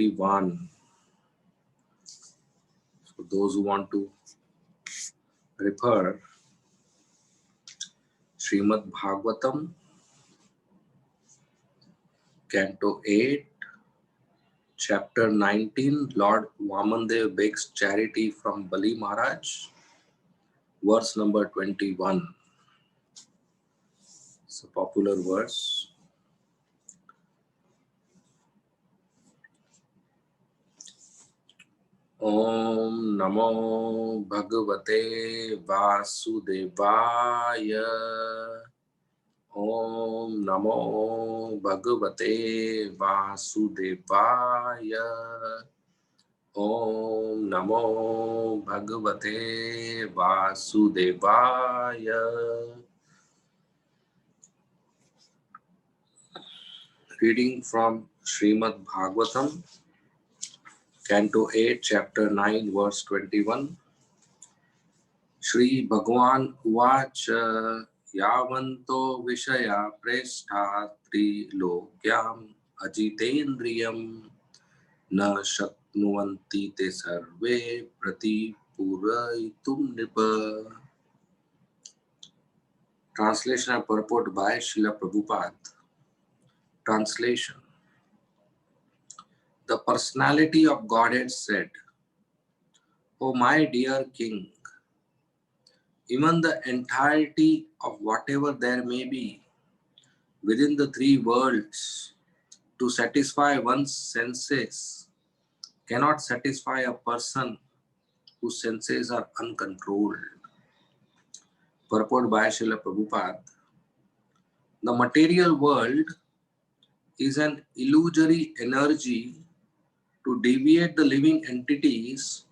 One. For those who want to refer, Srimad Bhagavatam, Canto 8, Chapter 19, Lord Vamandev begs charity from Bali Maharaj, verse number 21. It's a popular verse. Om Namo Bhagavate Vasudevaya. Om Namo Bhagavate Vasudevaya. Om Namo Bhagavate Vasudevaya. Reading from Srimad Bhagavatam, Canto 8, Chapter 9, verse 21. Shri Bhagavan Uvacha Yavanto Vishaya Prestha Trilokyam Ajitendriyam Na Shaknuvanti Te Sarve Prati Puraitum Nipa. Translation and purport by Srila Prabhupada. Translation. The personality of Godhead said, O my dear King, even the entirety of whatever there may be within the three worlds to satisfy one's senses cannot satisfy a person whose senses are uncontrolled. Purport by Srila Prabhupada. The material world is an illusory energy to deviate the living entities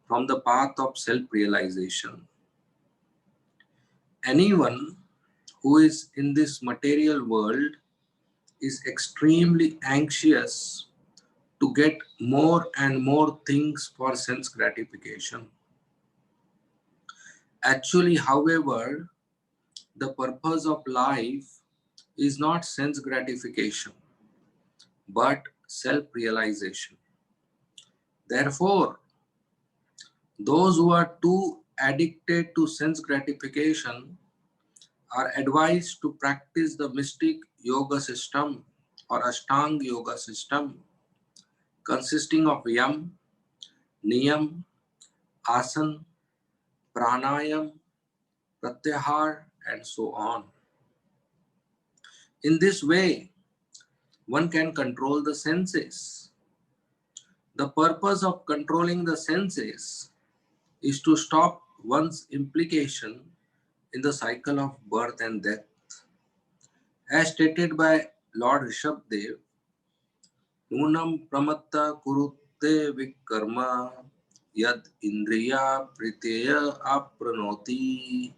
from the path of self-realization. Anyone who is in this material world is extremely anxious to get more and more things for sense gratification. Actually, however, the purpose of life is not sense gratification, but self-realization. Therefore, those who are too addicted to sense gratification are advised to practice the mystic yoga system or Ashtanga yoga system consisting of Yam, Niyam, Asan, Pranayam, Pratyahar, and so on. In this way, one can control the senses. The purpose of controlling the senses is to stop one's implication in the cycle of birth and death. As stated by Lord Rishabdev, Nunam pramatta kurute vikarma yad indriya priteya apranoti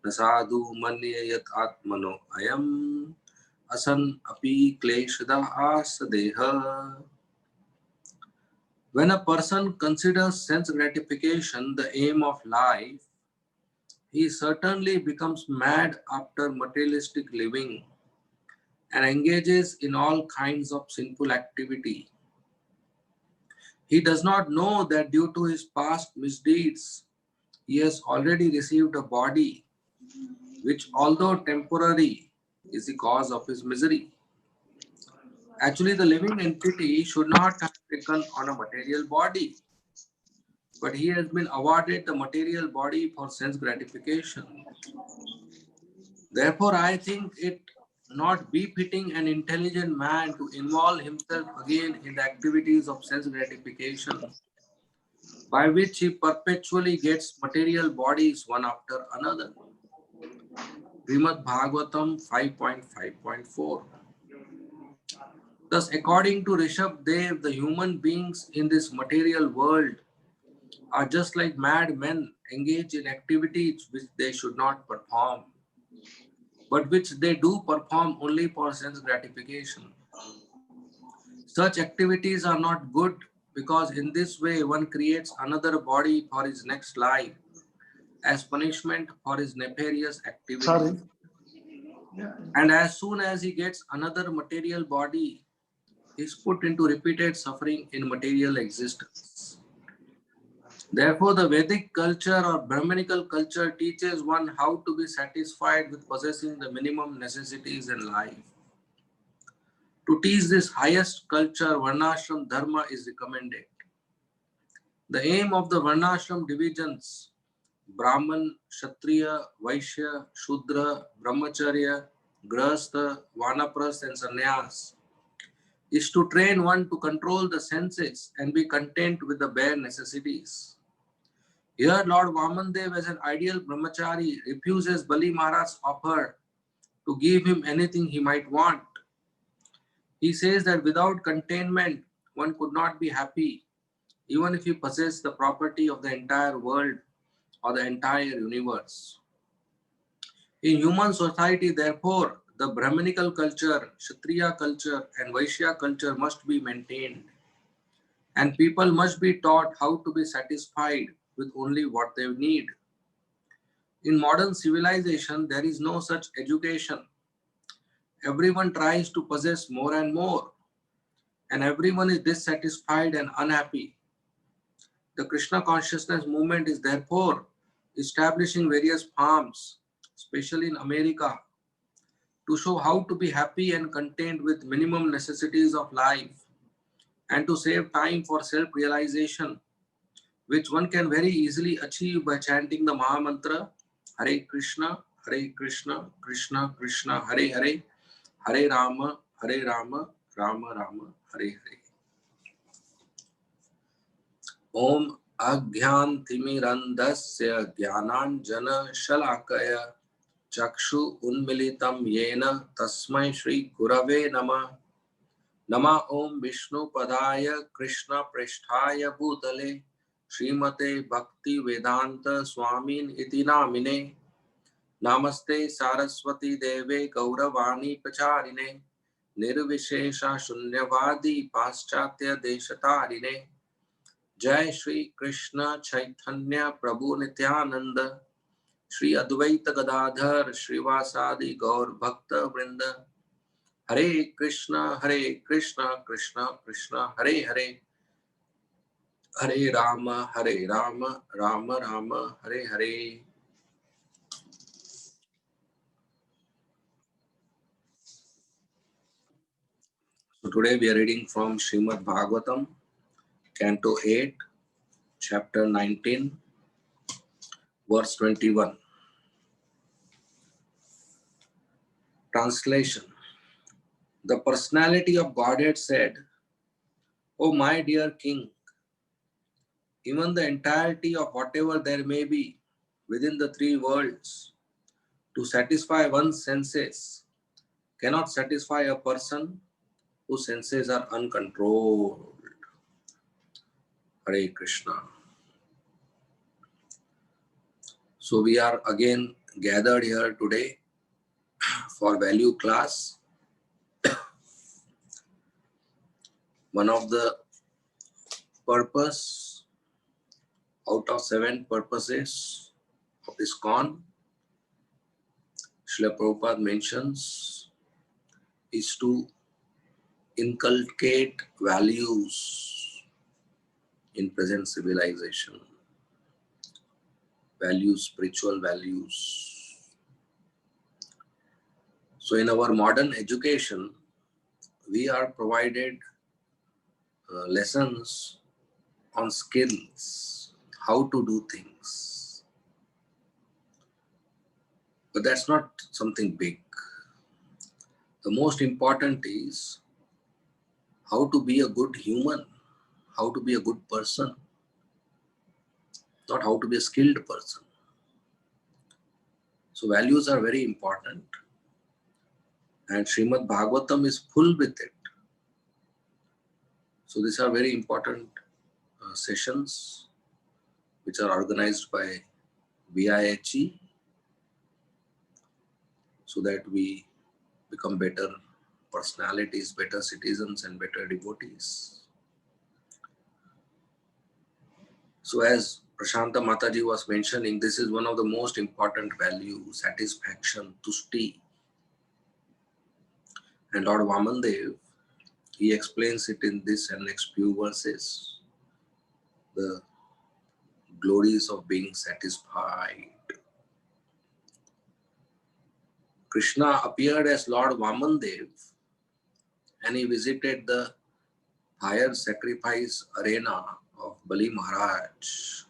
nasadu manyayat atmano ayam asan api kleshada asadeha. When a person considers sense gratification the aim of life, he certainly becomes mad after materialistic living and engages in all kinds of sinful activity. He does not know that due to his past misdeeds, he has already received a body which, although temporary, is the cause of his misery. Actually, the living entity should not have taken on a material body, but he has been awarded the material body for sense gratification. Therefore, I think it not befitting an intelligent man to involve himself again in the activities of sense gratification, by which he perpetually gets material bodies one after another. Srimad Bhagavatam 5.5.4. Thus, according to Rishabdev, the human beings in this material world are just like mad men engaged in activities which they should not perform, but which they do perform only for sense gratification. Such activities are not good because in this way one creates another body for his next life as punishment for his nefarious activity. And as soon as he gets another material body, is put into repeated suffering in material existence. Therefore, the Vedic culture or Brahmanical culture teaches one how to be satisfied with possessing the minimum necessities in life. To teach this highest culture, Varnashram Dharma is recommended. The aim of the Varnashram divisions, Brahman, Kshatriya, Vaishya, Shudra, Brahmacharya, Grahastha, Vanaprastha and Sannyas, is to train one to control the senses and be content with the bare necessities. Here, Lord Vamandev, as an ideal brahmachari, refuses Bali Maharaj's offer to give him anything he might want. He says that without contentment, one could not be happy, even if he possessed the property of the entire world or the entire universe. In human society, therefore, the Brahminical culture, Kshatriya culture, and Vaishya culture must be maintained, and people must be taught how to be satisfied with only what they need. In modern civilization, there is no such education. Everyone tries to possess more and more, and everyone is dissatisfied and unhappy. The Krishna consciousness movement is therefore establishing various farms, especially in America, to show how to be happy and content with minimum necessities of life and to save time for self-realization, which one can very easily achieve by chanting the Maha Mantra Hare Krishna, Krishna Krishna, Hare Hare, Hare Rama, Rama Rama, Hare Hare. Om Agyantimirandasya Jnananjana Shalakaya Chakshu Unmilitam Yena Tasmai Shri Gurave Namah. Nama Om Vishnu Padaya Krishna Prishthaya Bhutale Srimate Bhakti Vedanta Swamin Iti Namine. Namaste Saraswati Deve Gauravani Pacharine Nirvishesha Shunyavadi Paschatya Deshatarine. Jai Shri Krishna Chaitanya Prabhu Nityananda Shri Advaita Gadadhar Srivasadi Gaur Bhakta Vrinda. Hare Krishna, Krishna Krishna, Hare Hare, Hare Rama, Rama Rama, Hare Hare. So today we are reading from Srimad Bhagavatam, Canto 8, Chapter 19, Verse 21. Translation. The personality of Godhead said, O my dear king, even the entirety of whatever there may be within the three worlds, to satisfy one's senses, cannot satisfy a person whose senses are uncontrolled. Hare Krishna. So we are again gathered here today for value class. One of the purpose out of 7 purposes of ISKCON, Srila Prabhupada mentions, is to inculcate values in present civilization. Values, spiritual values. So in our modern education, we are provided lessons on skills, how to do things. But that's not something big. The most important is how to be a good human, how to be a good person, not how to be a skilled person. So values are very important, and Srimad Bhagavatam is full with it. So these are very important sessions which are organized by VIHE so that we become better personalities, better citizens and better devotees. So as Prashanta Mataji was mentioning, this is one of the most important values, satisfaction, tushti. And Lord Vamandev He explains it in this and next few verses. The glories of being satisfied. Krishna appeared as Lord Vamandev and he visited the fire sacrifice arena of Bali Maharaj.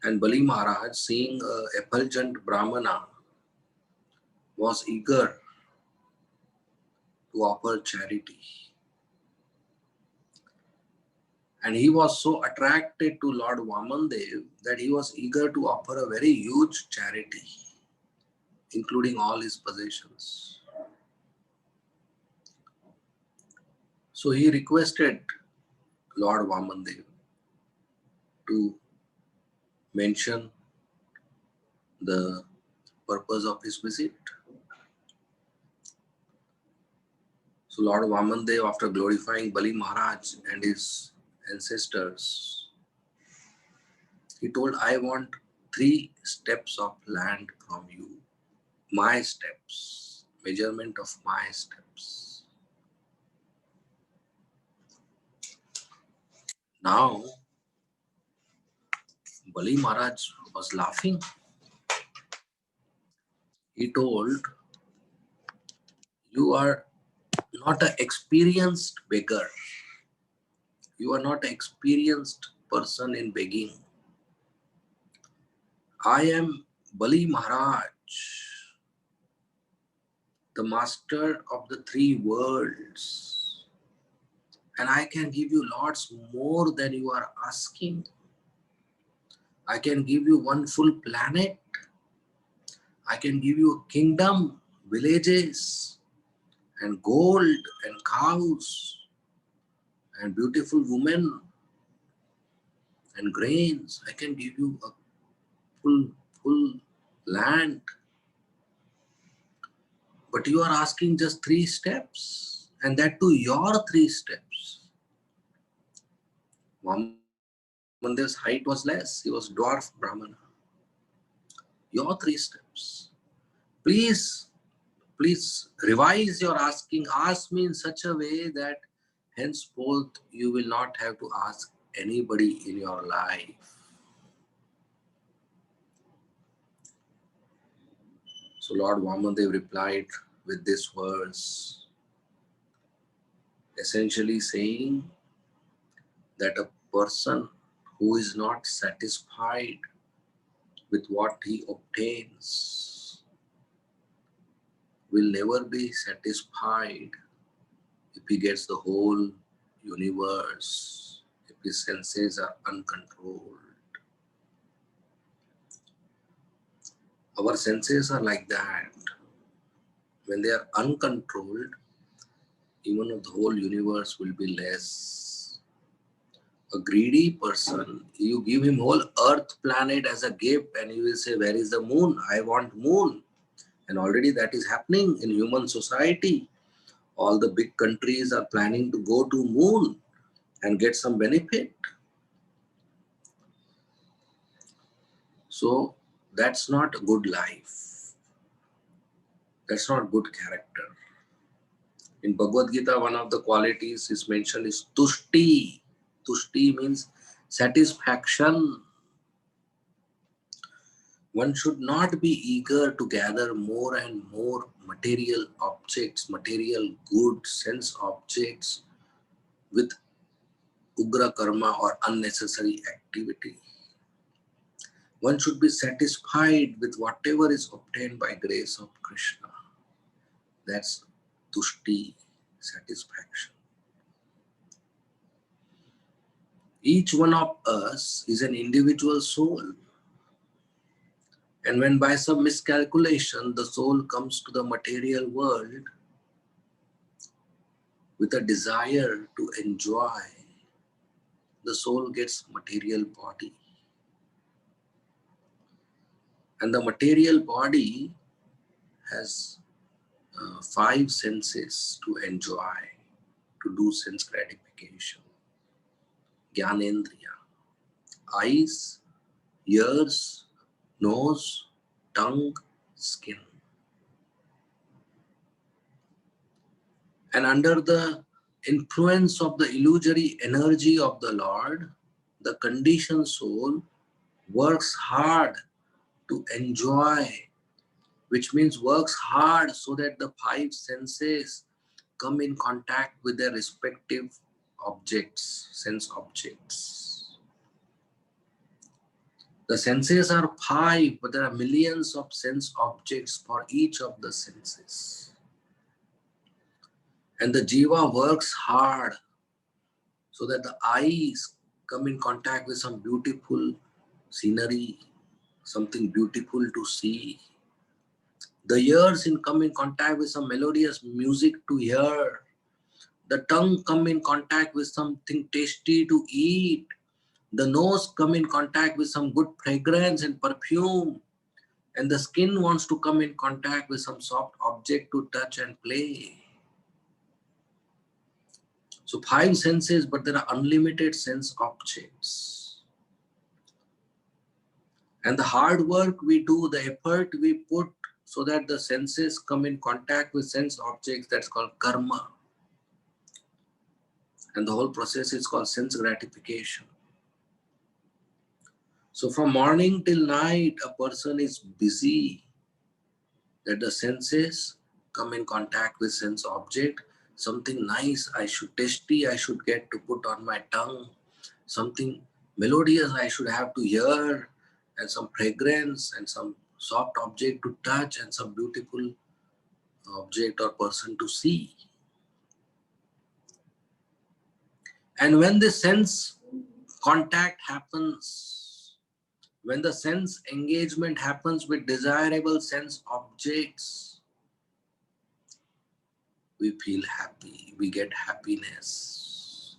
And Bali Maharaj, seeing a effulgent Brahmana, was eager to offer charity. And he was so attracted to Lord Vamandev that he was eager to offer a very huge charity, including all his possessions. So he requested Lord Vamandev to mention the purpose of his visit. So Lord Vamandev, after glorifying Bali Maharaj and his ancestors, he told, I want 3 steps of land from you. My steps, measurement of my steps. Now, Bali Maharaj was laughing. He told, you are not an experienced beggar. You are not an experienced person in begging. I am Bali Maharaj, the master of the 3 worlds. And I can give you lots more than you are asking. I can give you 1 full planet. I can give you a kingdom, villages, and gold and cows and beautiful women and grains. I can give you a full land. But you are asking just 3 steps, and that too your 3 steps. Vamandev's height was less. He was dwarf Brahmana. Your 3 steps. Please revise your asking. Ask me in such a way that henceforth you will not have to ask anybody in your life. So Lord Vamandev replied with this verse, essentially saying that a person who is not satisfied with what he obtains will never be satisfied if he gets the whole universe, if his senses are uncontrolled. Our senses are like that. When they are uncontrolled, even the whole universe will be less. A greedy person, you give him whole earth planet as a gift and he will say, where is the moon? I want moon. And already that is happening in human society. All the big countries are planning to go to moon and get some benefit. So that's not a good life. That's not good character. In Bhagavad Gita, one of the qualities is mentioned is tushti. Tushti means satisfaction. One should not be eager to gather more and more material objects, material goods, sense objects with ugra karma or unnecessary activity. One should be satisfied with whatever is obtained by grace of Krishna. That's tushti, satisfaction. Each one of us is an individual soul. And when by some miscalculation the soul comes to the material world with a desire to enjoy, the soul gets material body. And the material body has 5 senses to enjoy, to do sense gratification. Gyanendriya, eyes, ears, nose, tongue, skin. And under the influence of the illusory energy of the Lord, the conditioned soul works hard to enjoy, which means works hard so that the five senses come in contact with their respective objects, sense objects. The senses are five, but there are millions of sense objects for each of the senses. And the jiva works hard so that the eyes come in contact with some beautiful scenery, something beautiful to see. The ears come in contact with some melodious music to hear. The tongue come in contact with something tasty to eat. The nose come in contact with some good fragrance and perfume. And the skin wants to come in contact with some soft object to touch and play. So five senses, but there are unlimited sense objects. And the hard work we do, the effort we put so that the senses come in contact with sense objects, that's called karma. And the whole process is called sense gratification. So from morning till night, a person is busy that the senses come in contact with sense object. Something nice I should tasty, I should get to put on my tongue. Something melodious I should have to hear, and some fragrance and some soft object to touch and some beautiful object or person to see. And when the sense contact happens, when the sense engagement happens with desirable sense objects, we feel happy, we get happiness.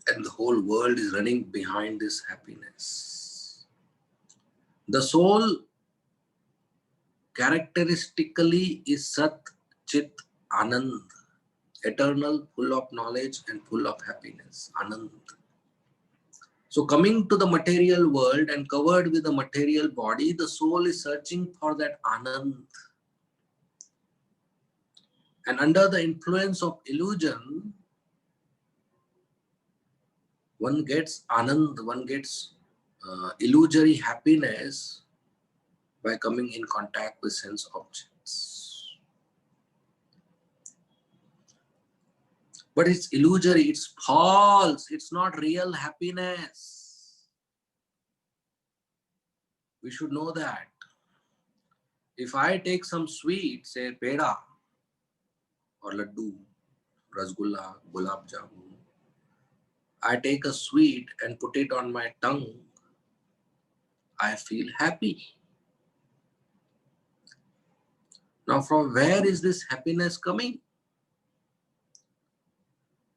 And the whole world is running behind this happiness. The soul characteristically is Sat, Chit, Anand, eternal, full of knowledge and full of happiness, Anand. So coming to the material world and covered with the material body, the soul is searching for that Anand. And under the influence of illusion, one gets Anand, one gets illusory happiness by coming in contact with sense objects. But it's illusory, it's false, it's not real happiness. We should know that. If I take some sweet, say peda or laddu, rasgulla, gulab jamun, I take a sweet and put it on my tongue, I feel happy. Now from where is this happiness coming?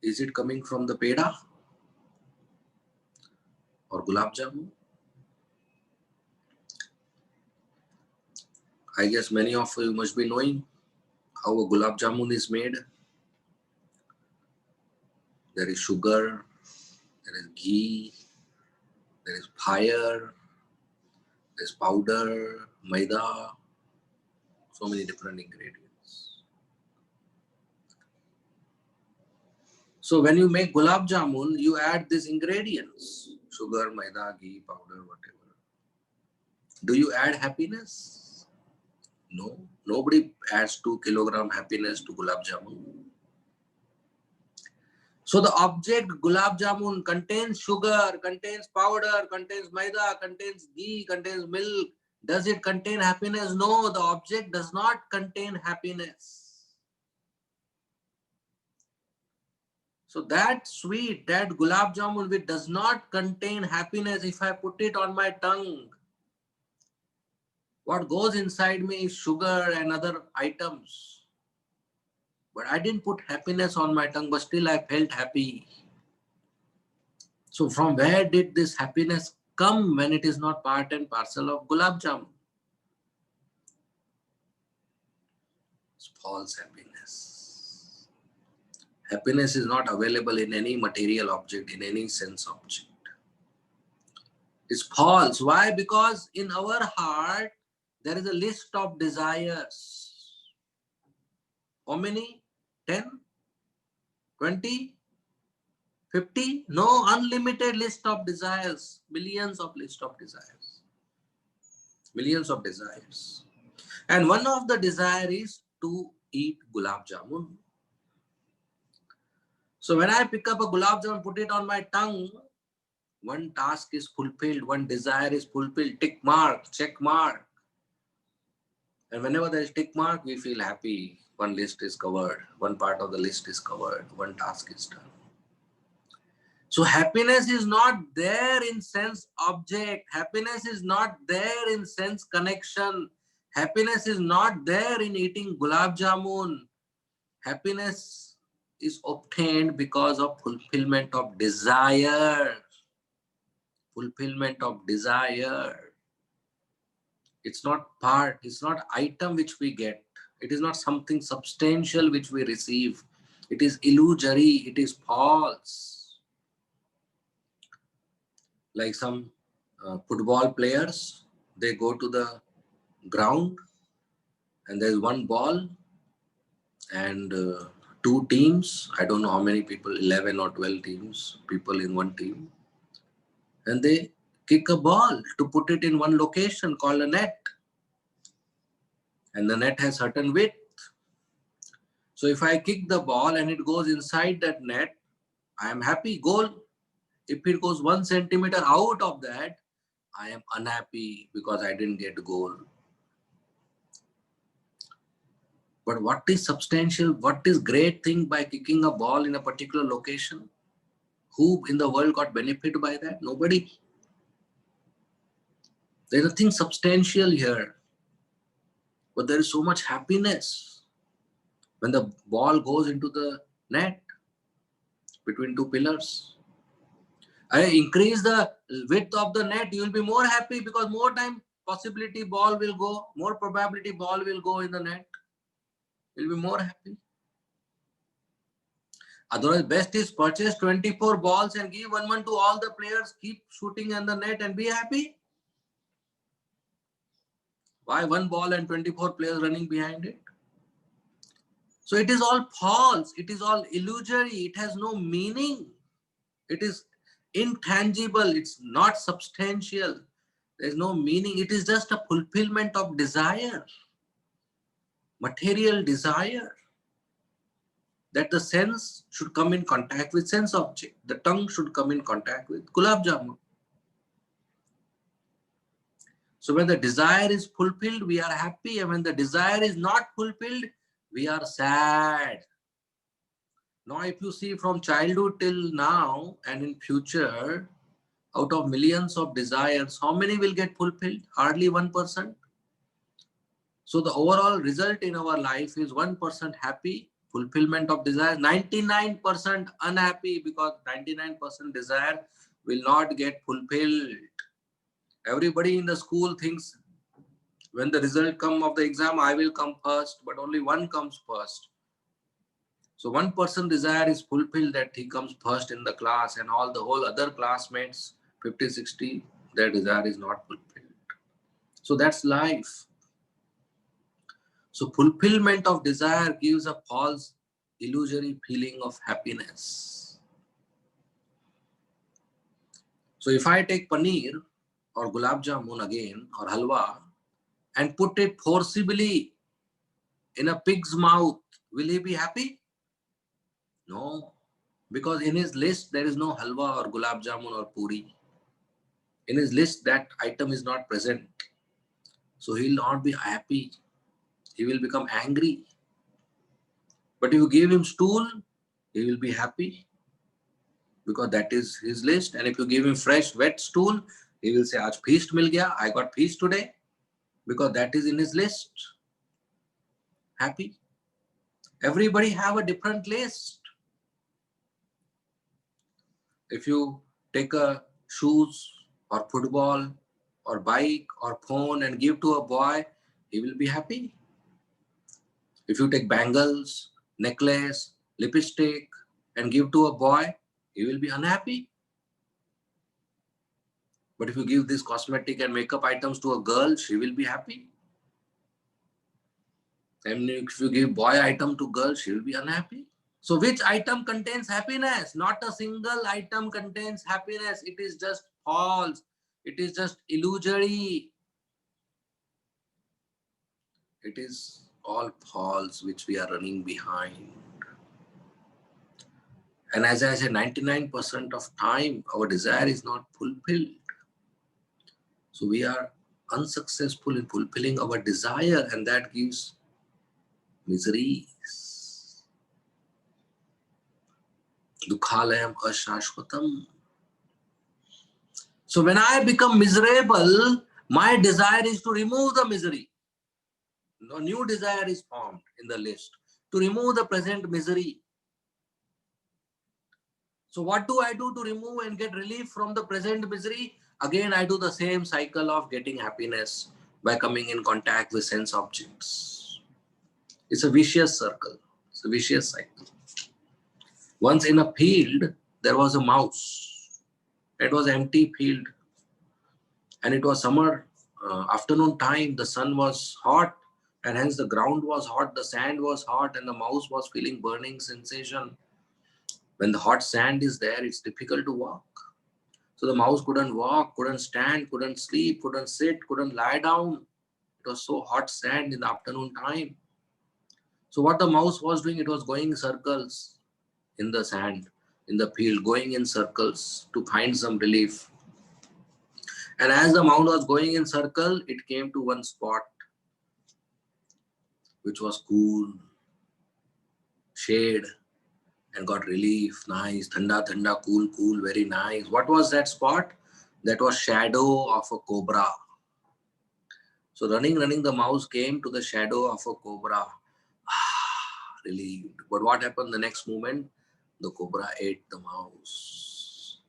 Is it coming from the peda or gulab jamun? I guess many of you must be knowing how a gulab jamun is made. There is sugar, there is ghee, there is fire, there is powder, maida, so many different ingredients. So when you make gulab jamun, you add these ingredients, sugar, maida, ghee, powder, whatever. Do you add happiness? No. Nobody adds 2 kilogram happiness to gulab jamun. So the object gulab jamun contains sugar, contains powder, contains maida, contains ghee, contains milk. Does it contain happiness? No, the object does not contain happiness. So that sweet, that gulab jamun which does not contain happiness, if I put it on my tongue, what goes inside me is sugar and other items. But I didn't put happiness on my tongue, but still I felt happy. So from where did this happiness come when it is not part and parcel of gulab jamun? It's false happiness. Happiness is not available in any material object, in any sense object. It's false. Why? Because in our heart, there is a list of desires. How many? 10, 20, 50? No, unlimited list of desires. Millions of list of desires. Millions of desires. And one of the desire is to eat gulab jamun. So when I pick up a gulab jamun, put it on my tongue, one task is fulfilled, one desire is fulfilled, tick mark, check mark. And whenever there is tick mark, we feel happy. One list is covered, one part of the list is covered, one task is done. So happiness is not there in sense object. Happiness is not there in sense connection. Happiness is not there in eating gulab jamun. Happiness is obtained because of fulfillment of desire. Fulfillment of desire. It's not part, it's not item which we get. It is not something substantial which we receive. It is illusory, it is false. Like some football players, they go to the ground and there's one ball and two teams, I don't know how many people, 11 or 12 teams, people in one team, and they kick a ball to put it in one location called a net. And the net has certain width. So if I kick the ball and it goes inside that net, I am happy, goal. If it goes 1 centimeter out of that, I am unhappy because I didn't get goal. But what is substantial, what is great thing by kicking a ball in a particular location? Who in the world got benefit by that? Nobody. There's nothing substantial here. But there is so much happiness when the ball goes into the net between two pillars. I increase the width of the net, you will be more happy because more time possibility ball will go, more probability ball will go in the net. You'll be more happy. Otherwise, best is purchase 24 balls and give one to all the players, keep shooting in the net and be happy. Why one ball and 24 players running behind it? So it is all false. It is all illusory. It has no meaning. It is intangible. It's not substantial. There's no meaning. It is just a fulfillment of desire, material desire, that the sense should come in contact with sense object. The tongue should come in contact with gulab jamun. So when the desire is fulfilled, we are happy. And when the desire is not fulfilled, we are sad. Now, if you see from childhood till now and in future, out of millions of desires, how many will get fulfilled? Hardly 1%. So the overall result in our life is 1% happy, fulfillment of desire, 99% unhappy because 99% desire will not get fulfilled. Everybody in the school thinks when the result comes of the exam, I will come first, but only one comes first. So 1% desire is fulfilled that he comes first in the class and all the whole other classmates, 50, 60, their desire is not fulfilled. So that's life. So fulfillment of desire gives a false, illusory feeling of happiness. So if I take paneer or gulab jamun again or halwa and put it forcibly in a pig's mouth, will he be happy? No, because in his list there is no halwa or gulab jamun or puri. In his list that item is not present. So he will not be happy. He will become angry. But if you give him stool, he will be happy because that is his list. And if you give him fresh wet stool, he will say, "Aaj feast mil gaya, I got feast today," because that is in his list. Happy. Everybody have a different list. If you take a shoes or football or bike or phone and give to a boy, he will be happy. If you take bangles, necklace, lipstick and give to a boy, he will be unhappy. But if you give these cosmetic and makeup items to a girl, she will be happy. And if you give boy item to girl, she will be unhappy. So which item contains happiness? Not a single item contains happiness. It is just false. It is just illusory. It is all false which we are running behind. And as I said, 99% of time our desire is not fulfilled. So we are unsuccessful in fulfilling our desire, and that gives miseries. Dukhalayam ashashvatam. So when I become miserable, my desire is to remove the misery. A new desire is formed in the list to remove the present misery. So what do I do to remove and get relief from the present misery? Again, I do the same cycle of getting happiness by coming in contact with sense objects. It's a vicious circle. It's a vicious cycle. Once in a field, there was a mouse. It was an empty field. And it was summer afternoon time. The sun was hot, and hence the ground was hot, the sand was hot, and the mouse was feeling burning sensation. When the hot sand is there, it's difficult to walk. So the mouse couldn't walk, couldn't stand, couldn't sleep, couldn't sit, couldn't lie down. It was so hot sand in the afternoon time. So what the mouse was doing, it was going circles in the sand, in the field, going in circles to find some relief. And as the mouse was going in circle, it came to one spot which was cool, shade, and got relief. Nice, thanda, thanda, cool, cool, very nice. What was that spot? That was shadow of a cobra. So running, the mouse came to the shadow of a cobra. Relieved. But what happened the next moment? The cobra ate the mouse.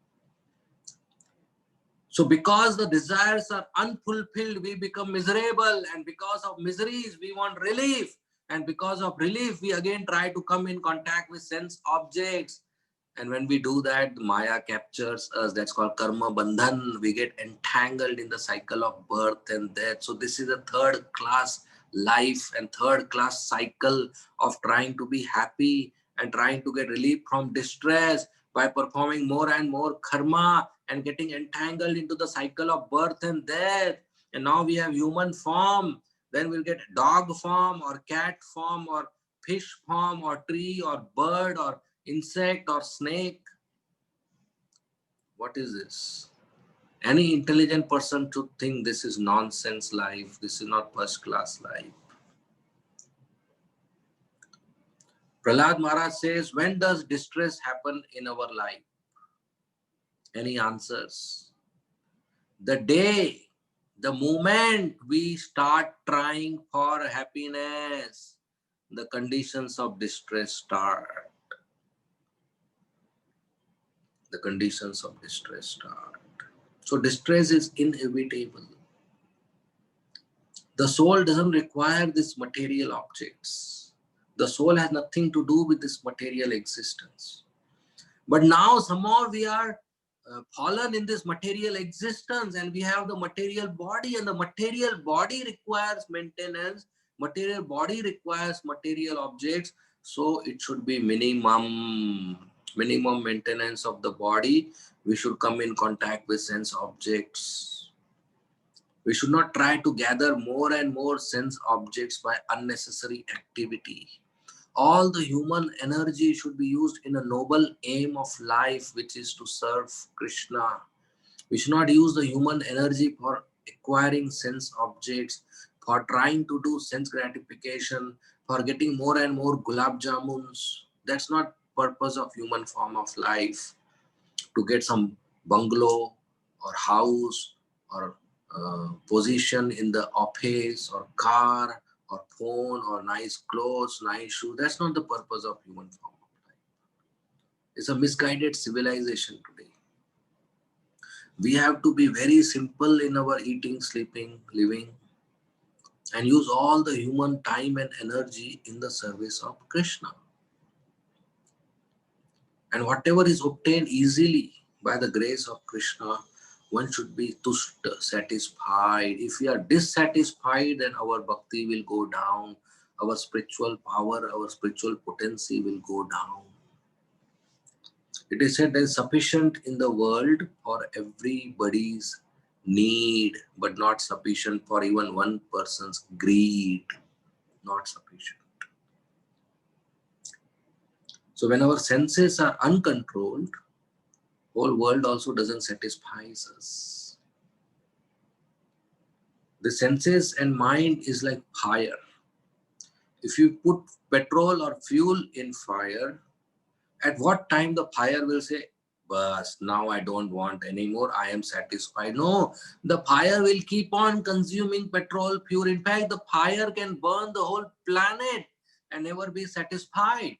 So because the desires are unfulfilled, we become miserable. And because of miseries, we want relief. And because of relief, we again try to come in contact with sense objects. And when we do that, Maya captures us. That's called karma bandhan. We get entangled in the cycle of birth and death. So this is a third class life and third class cycle of trying to be happy and trying to get relief from distress by performing more and more karma and getting entangled into the cycle of birth and death. And now we have human form. Then we'll get dog form or cat form or fish form or tree or bird or insect or snake. What is this? Any intelligent person should think this is nonsense life. This is not first class life. Prahlad Maharaj says, when does distress happen in our life? Any answers? The day, the moment we start trying for happiness, the conditions of distress start. The conditions of distress start. So distress is inevitable. The soul doesn't require these material objects. The soul has nothing to do with this material existence. But now somehow we are fallen in this material existence, and we have the material body, and the material body requires maintenance. Material body requires material objects. So it should be minimum maintenance of the body. We should come in contact with sense objects. We should not try to gather more and more sense objects by unnecessary activity. All the human energy should be used in a noble aim of life, which is to serve Krishna. We should not use the human energy for acquiring sense objects, for trying to do sense gratification, for getting more and more gulab jamuns. That's not purpose of human form of life. To get some bungalow or house or position in the office or car or phone or nice clothes, nice shoes. That's not the purpose of human form of life. It's a misguided civilization today. We have to be very simple in our eating, sleeping, living, and use all the human time and energy in the service of Krishna. And whatever is obtained easily by the grace of Krishna, one should be tushta, satisfied. If we are dissatisfied, then our bhakti will go down, our spiritual power, our spiritual potency will go down. It is said there is sufficient in the world for everybody's need, but not sufficient for even one person's greed. Not sufficient. So when our senses are uncontrolled, whole world also doesn't satisfy us. The senses and mind is like fire. If you put petrol or fuel in fire, at what time the fire will say, "Bas, now I don't want anymore, I am satisfied"? No, the fire will keep on consuming petrol, fuel. In fact, the fire can burn the whole planet and never be satisfied.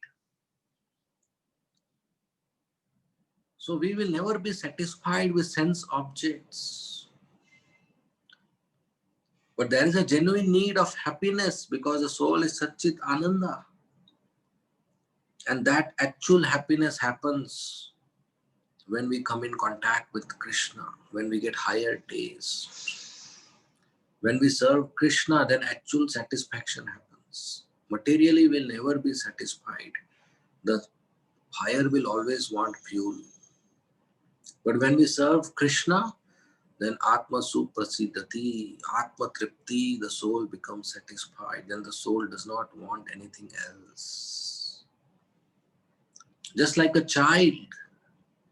So we will never be satisfied with sense objects. But there is a genuine need of happiness because the soul is Satchit Ananda. And that actual happiness happens when we come in contact with Krishna, when we get higher taste. When we serve Krishna, then actual satisfaction happens. Materially, we'll never be satisfied. The fire will always want fuel. But when we serve Krishna, then Atma Suprasidati, Atma Tripti, the soul becomes satisfied. Then the soul does not want anything else. Just like a child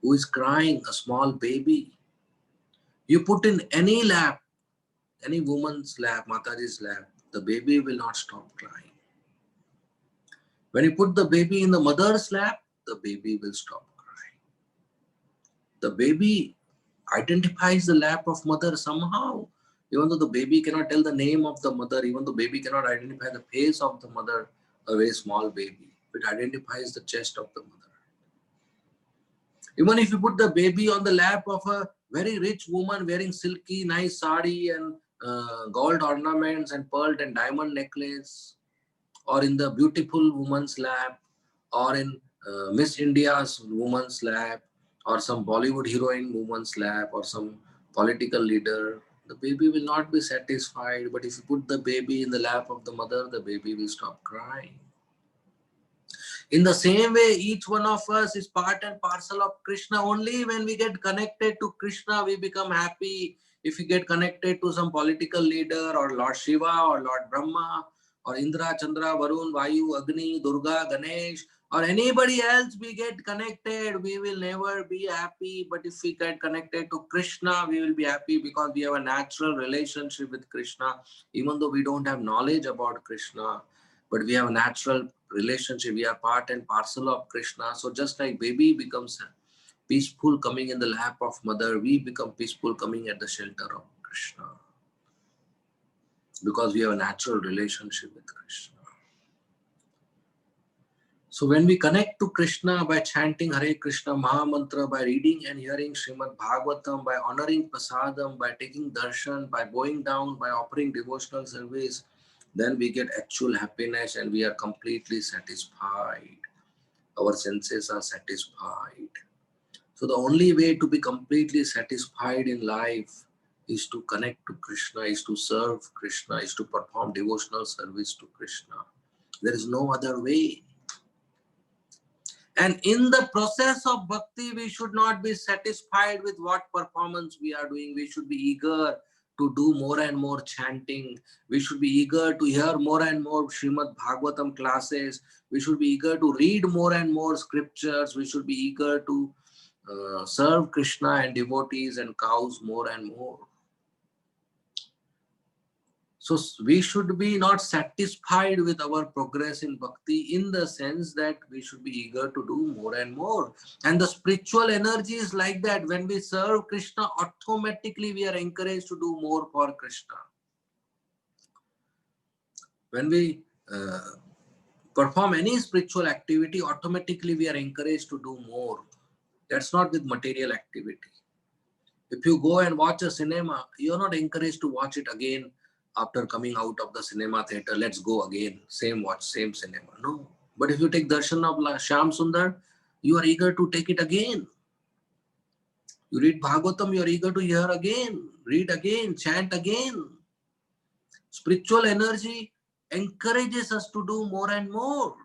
who is crying, a small baby, you put in any lap, any woman's lap, Mataji's lap, the baby will not stop crying. When you put the baby in the mother's lap, the baby will stop crying. The baby identifies the lap of mother somehow. Even though the baby cannot tell the name of the mother, even though baby cannot identify the face of the mother, a very small baby, it identifies the chest of the mother. Even if you put the baby on the lap of a very rich woman wearing silky, nice sari and gold ornaments and pearl and diamond necklace, or in the beautiful woman's lap, or in Miss India's woman's lap, or some Bollywood heroine woman's lap, or some political leader, the baby will not be satisfied. But if you put the baby in the lap of the mother, the baby will stop crying. In the same way, each one of us is part and parcel of Krishna. Only when we get connected to Krishna, we become happy. If we get connected to some political leader or Lord Shiva or Lord Brahma or Indra, Chandra, Varun, Vayu, Agni, Durga, Ganesh, or anybody else we get connected, we will never be happy. But if we get connected to Krishna, we will be happy because we have a natural relationship with Krishna. Even though we don't have knowledge about Krishna, but we have a natural relationship. We are part and parcel of Krishna. So just like baby becomes peaceful coming in the lap of mother, we become peaceful coming at the shelter of Krishna. Because we have a natural relationship with Krishna. So when we connect to Krishna by chanting Hare Krishna Maha Mantra, by reading and hearing Srimad Bhagavatam, by honoring Prasadam, by taking darshan, by bowing down, by offering devotional service, then we get actual happiness and we are completely satisfied. Our senses are satisfied. So the only way to be completely satisfied in life is to connect to Krishna, is to serve Krishna, is to perform devotional service to Krishna. There is no other way. And in the process of bhakti, we should not be satisfied with what performance we are doing. We should be eager to do more and more chanting. We should be eager to hear more and more Srimad Bhagavatam classes. We should be eager to read more and more scriptures. We should be eager to serve Krishna and devotees and cows more and more. So we should be not satisfied with our progress in bhakti, in the sense that we should be eager to do more and more. And the spiritual energy is like that. When we serve Krishna, automatically we are encouraged to do more for Krishna. When we perform any spiritual activity, automatically we are encouraged to do more. That's not with material activity. If you go and watch a cinema, you're not encouraged to watch it again after coming out of the cinema theater. Let's go again, same watch, same cinema. No. But if you take darshan of Shyam Sundar, you are eager to take it again. You read Bhagavatam, you are eager to hear again, read again, chant again. Spiritual energy encourages us to do more and more.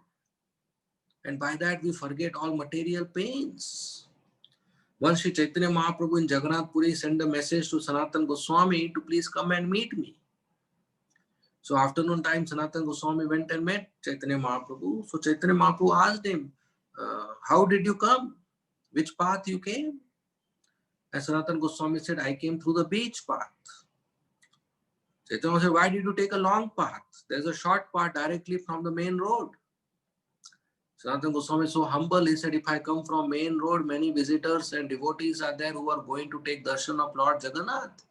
And by that we forget all material pains. Once Sri Chaitanya Mahaprabhu in Jagannath Puri sent a message to Sanatana Goswami to please come and meet me. So afternoon time, Sanatana Goswami went and met Chaitanya Mahaprabhu. So Chaitanya Mahaprabhu asked him, how did you come? Which path you came? And Sanatana Goswami said, I came through the beach path. Chaitanya said, why did you take a long path? There's a short path directly from the main road. Sanatana Goswami is so humble, he said, if I come from main road, many visitors and devotees are there who are going to take darshan of Lord Jagannath.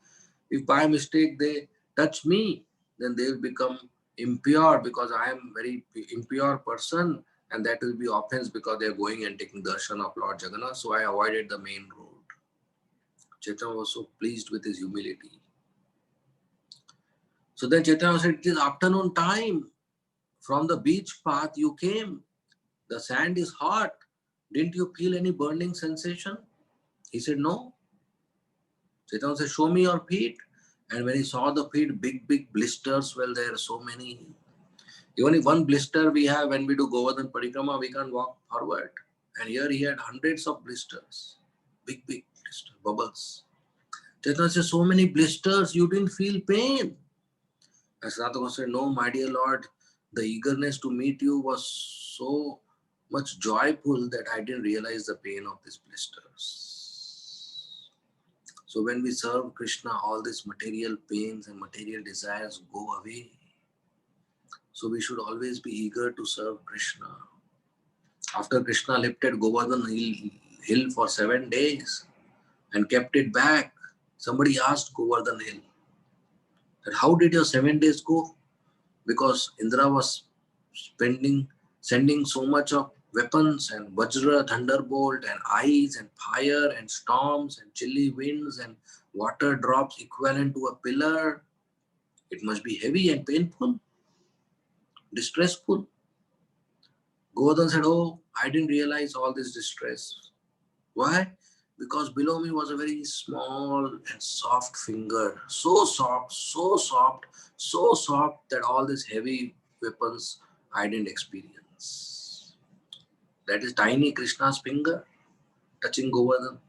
If by mistake they touch me, then they will become impure because I am very impure person, and that will be offense because they are going and taking darshan of Lord Jagannath. So I avoided the main road. Chaitanya was so pleased with his humility. So then Chaitanya said, it is afternoon time. From the beach path you came. The sand is hot. Didn't you feel any burning sensation? He said, no. Chaitanya said, show me your feet. And when he saw the feet, big blisters, well, there are so many. Even if one blister we have when we do Govardhan Parikrama, we can't walk forward. And here he had hundreds of blisters. Big blisters, bubbles. Chaitanya said, so many blisters, you didn't feel pain. And Sanatana said, no, my dear Lord, the eagerness to meet you was so much joyful that I didn't realize the pain of these blisters. So when we serve Krishna, all these material pains and material desires go away. So we should always be eager to serve Krishna. After Krishna lifted Govardhan hill for 7 days and kept it back, somebody asked Govardhan hill that how did your 7 days go? Because Indra was sending so much of weapons and Vajra, thunderbolt and ice and fire and storms and chilly winds and water drops equivalent to a pillar. It must be heavy and painful, distressful. Govardhan said, oh, I didn't realize all this distress. Why? Because below me was a very small and soft finger. So soft that all these heavy weapons I didn't experience. That is tiny Krishna's finger touching Govardhan.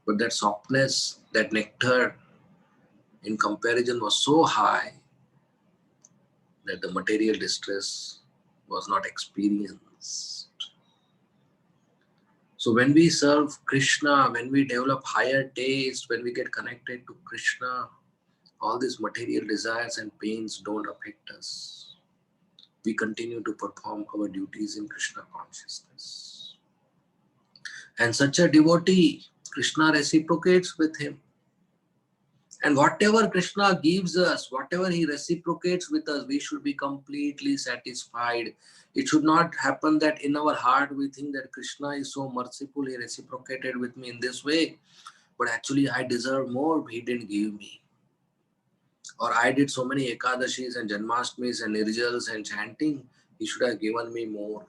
But that softness, that nectar in comparison was so high that the material distress was not experienced. So when we serve Krishna, when we develop higher taste, when we get connected to Krishna, all these material desires and pains don't affect us. We continue to perform our duties in Krishna consciousness. And such a devotee, Krishna reciprocates with him. And whatever Krishna gives us, whatever he reciprocates with us, we should be completely satisfied. It should not happen that in our heart we think that Krishna is so merciful, he reciprocated with me in this way, but actually I deserve more, he didn't give me. Or I did so many Ekadashis and Janmashtmis and Nirjals and chanting, he should have given me more.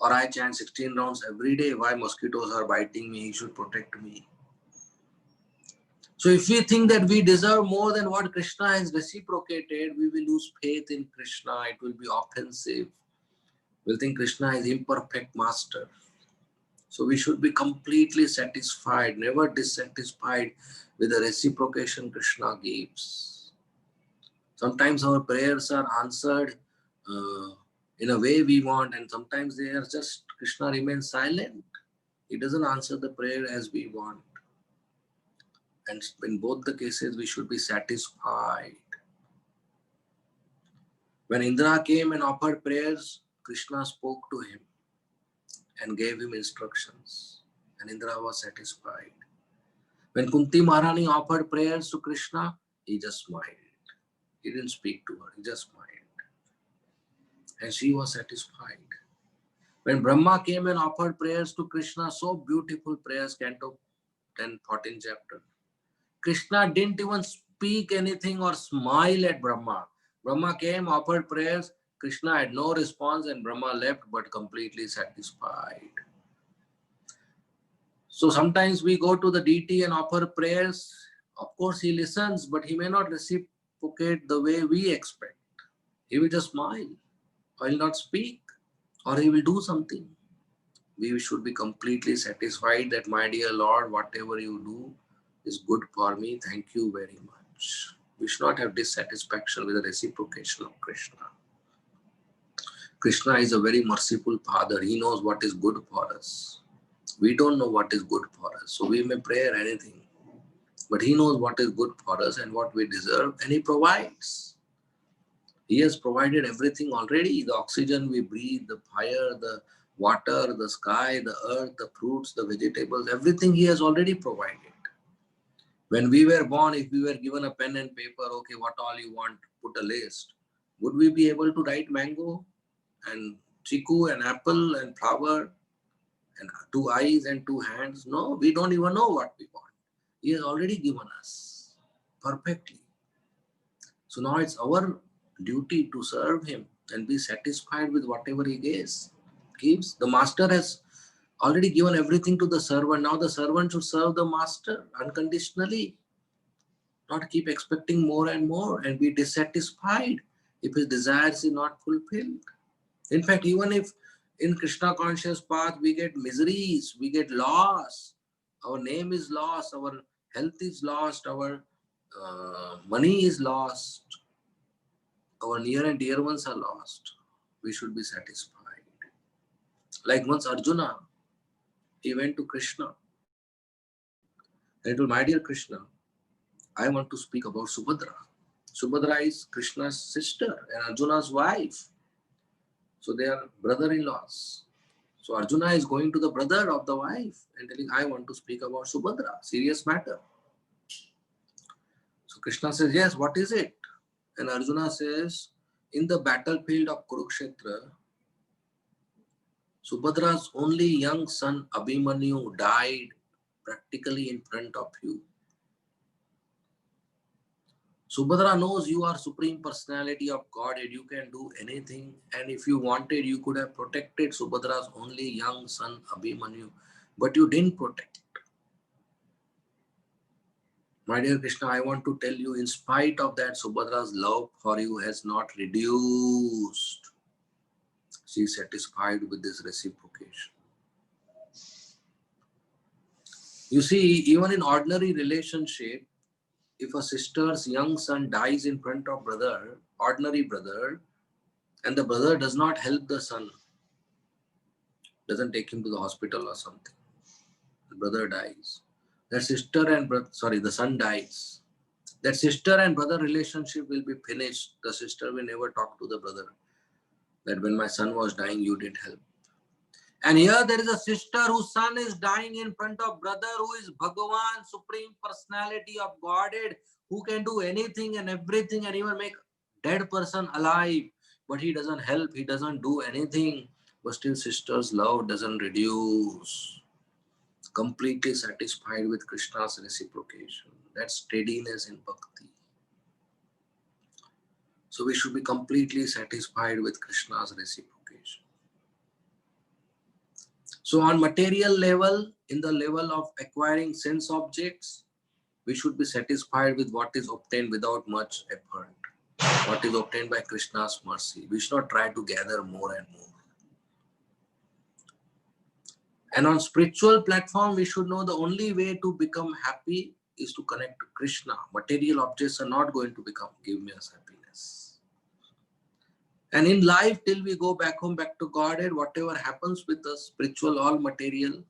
Or I chant 16 rounds every day, why mosquitoes are biting me, he should protect me. So if we think that we deserve more than what Krishna has reciprocated, we will lose faith in Krishna. It will be offensive. We'll think Krishna is imperfect master. So we should be completely satisfied, never dissatisfied with the reciprocation Krishna gives. Sometimes our prayers are answered in a way we want, and sometimes they are just, Krishna remains silent. He doesn't answer the prayer as we want. And in both the cases, we should be satisfied. When Indra came and offered prayers, Krishna spoke to him and gave him instructions. And Indra was satisfied. When Kunti Maharani offered prayers to Krishna, he just smiled. He didn't speak to her, he just smiled. And she was satisfied. When Brahma came and offered prayers to Krishna, so beautiful prayers, Canto 10, 14 chapter. Krishna didn't even speak anything or smile at Brahma. Brahma came, offered prayers. Krishna had no response and Brahma left but completely satisfied. So sometimes we go to the deity and offer prayers. Of course, he listens, but he may not reciprocate the way we expect. He will just smile, or he'll not speak, or he will do something. We should be completely satisfied that, my dear Lord, whatever you do is good for me. Thank you very much. We should not have dissatisfaction with the reciprocation of Krishna. Krishna is a very merciful Father. He knows what is good for us. We don't know what is good for us. So we may pray anything. But He knows what is good for us and what we deserve, and He provides. He has provided everything already. The oxygen we breathe, the fire, the water, the sky, the earth, the fruits, the vegetables, everything He has already provided. When we were born, if we were given a pen and paper, okay, what all you want, put a list. Would we be able to write mango and chiku and apple and flower and two eyes and two hands? No, we don't even know what we want. He has already given us perfectly. So now it's our duty to serve Him and be satisfied with whatever He gives. The master has already given everything to the servant. Now the servant should serve the master unconditionally, not keep expecting more and more and be dissatisfied if his desires is not fulfilled. In fact, even if in Krishna conscious path we get miseries, we get loss, our name is lost, our health is lost, our money is lost, our near and dear ones are lost, we should be satisfied. Like once Arjuna, he went to Krishna and he told, my dear Krishna, I want to speak about Subhadra. Subhadra is Krishna's sister and Arjuna's wife. So they are brother-in-laws. So Arjuna is going to the brother of the wife and telling, I want to speak about Subhadra, serious matter. So Krishna says, yes, what is it? And Arjuna says, in the battlefield of Kurukshetra, Subhadra's only young son Abhimanyu died practically in front of you. Subhadra knows you are Supreme Personality of Godhead. You can do anything. And if you wanted, you could have protected Subhadra's only young son Abhimanyu. But you didn't protect. My dear Krishna, I want to tell you, in spite of that, Subhadra's love for you has not reduced. She is satisfied with this reciprocation. You see, even in ordinary relationship, if a sister's young son dies in front of brother, ordinary brother, and the brother does not help the son, doesn't take him to the hospital or something, the brother dies. That sister and brother, the son dies. That sister and brother relationship will be finished. The sister will never talk to the brother that when my son was dying, you didn't help. And here there is a sister whose son is dying in front of brother who is Bhagavan, Supreme Personality of Godhead, who can do anything and everything and even make dead person alive. But he doesn't help, he doesn't do anything. But still sister's love doesn't reduce. Completely satisfied with Krishna's reciprocation. That's steadiness in bhakti. So we should be completely satisfied with Krishna's reciprocation. So on material level, in the level of acquiring sense objects, we should be satisfied with what is obtained without much effort. What is obtained by Krishna's mercy. We should not try to gather more and more. And on spiritual platform, we should know the only way to become happy is to connect to Krishna. Material objects are not going to give me us happiness. And in life, till we go back home, back to Godhead, whatever happens with us, spiritual or material,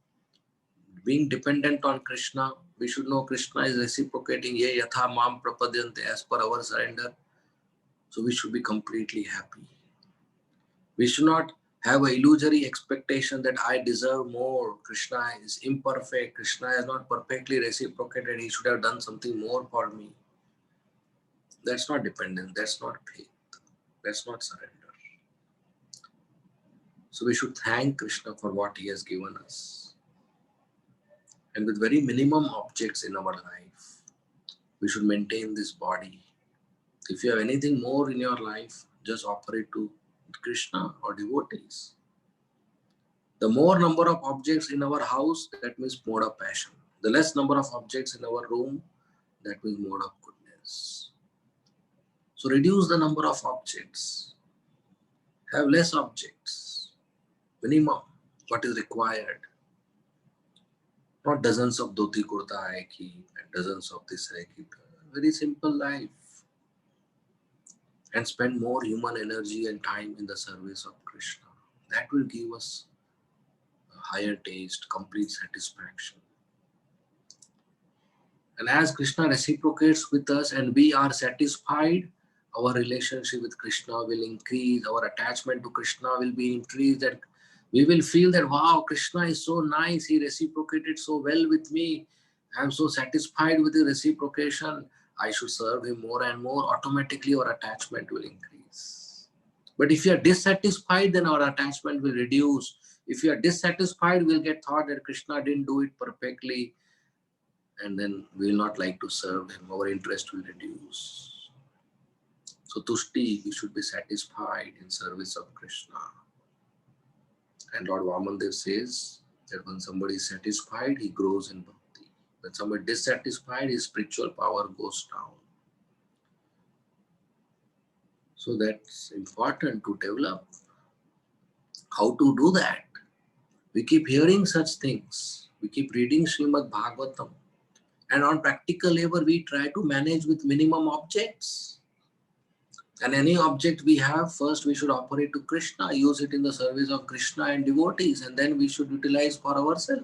being dependent on Krishna, we should know Krishna is reciprocating, ye yatha mam prapadyante, as per our surrender. So we should be completely happy. We should not have an illusory expectation that I deserve more. Krishna is imperfect. Krishna is not perfectly reciprocated. He should have done something more for me. That's not dependence. That's not faith. That's not surrender. So we should thank Krishna for what he has given us. And with very minimum objects in our life, we should maintain this body. If you have anything more in your life, just offer it to Krishna or devotees. The more number of objects in our house, that means mode of passion. The less number of objects in our room, that means mode of goodness. So reduce the number of objects. Have less objects. Minimum what is required. Not dozens of dhoti kurta hai ki and dozens of this hai ki. Very simple life. And spend more human energy and time in the service of Krishna. That will give us a higher taste, complete satisfaction. And as Krishna reciprocates with us and we are satisfied, our relationship with Krishna will increase, our attachment to Krishna will be increased, and we will feel that, wow, Krishna is so nice, he reciprocated so well with me. I am so satisfied with the reciprocation. I should serve him more and more. Automatically our attachment will increase. But if you are dissatisfied, then our attachment will reduce. If you are dissatisfied, we'll get thought that Krishna didn't do it perfectly, and then we will not like to serve him. Our interest will reduce. So tushti, we should be satisfied in service of Krishna. And Lord Vamandev says that when somebody is satisfied, he grows in bhakti. When somebody is dissatisfied, his spiritual power goes down. So that's important to develop. How to do that? We keep hearing such things. We keep reading Srimad Bhagavatam. And on practical level, we try to manage with minimum objects. And any object we have, first we should offer it to Krishna, use it in the service of Krishna and devotees, and then we should utilize for ourselves.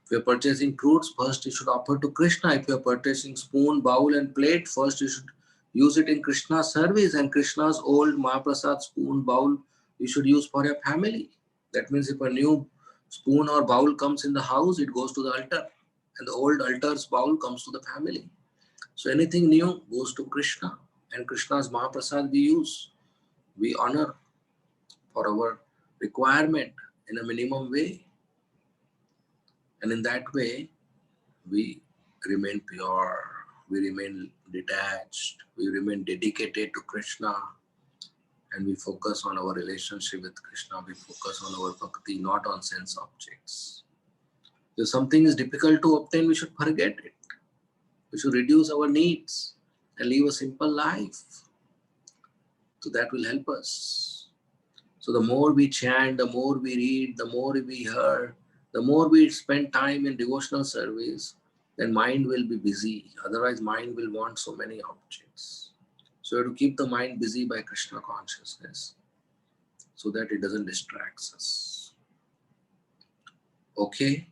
If you are purchasing fruits, first you should offer to Krishna. If you are purchasing spoon, bowl and plate, first you should use it in Krishna's service, and Krishna's old Mahaprasad spoon, bowl, you should use for your family. That means if a new spoon or bowl comes in the house, it goes to the altar, and the old altar's bowl comes to the family. So anything new goes to Krishna, and Krishna's Mahaprasad we use, we honor for our requirement in a minimum way. And in that way, we remain pure, we remain detached, we remain dedicated to Krishna, and we focus on our relationship with Krishna, we focus on our bhakti, not on sense objects. If something is difficult to obtain, we should forget it. We should reduce our needs and live a simple life. So that will help us. So the more we chant, the more we read, the more we hear, the more we spend time in devotional service, then mind will be busy. Otherwise, mind will want so many objects. So we have to keep the mind busy by Krishna consciousness so that it doesn't distract us. Okay,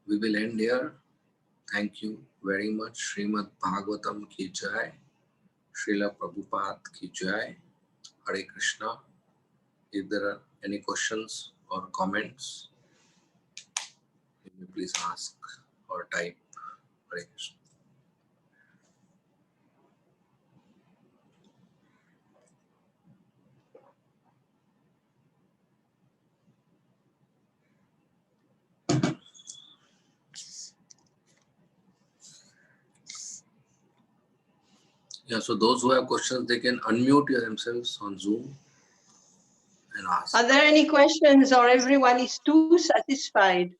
we will end here. Thank you very much. Srimad Bhagavatam ki jai. Srila Prabhupada ki jai. Hare Krishna. If there are any questions or comments, you may please ask or type. Hare Krishna. Yeah, so those who have questions, they can unmute themselves on Zoom and ask. Are there any questions, or everyone is too satisfied?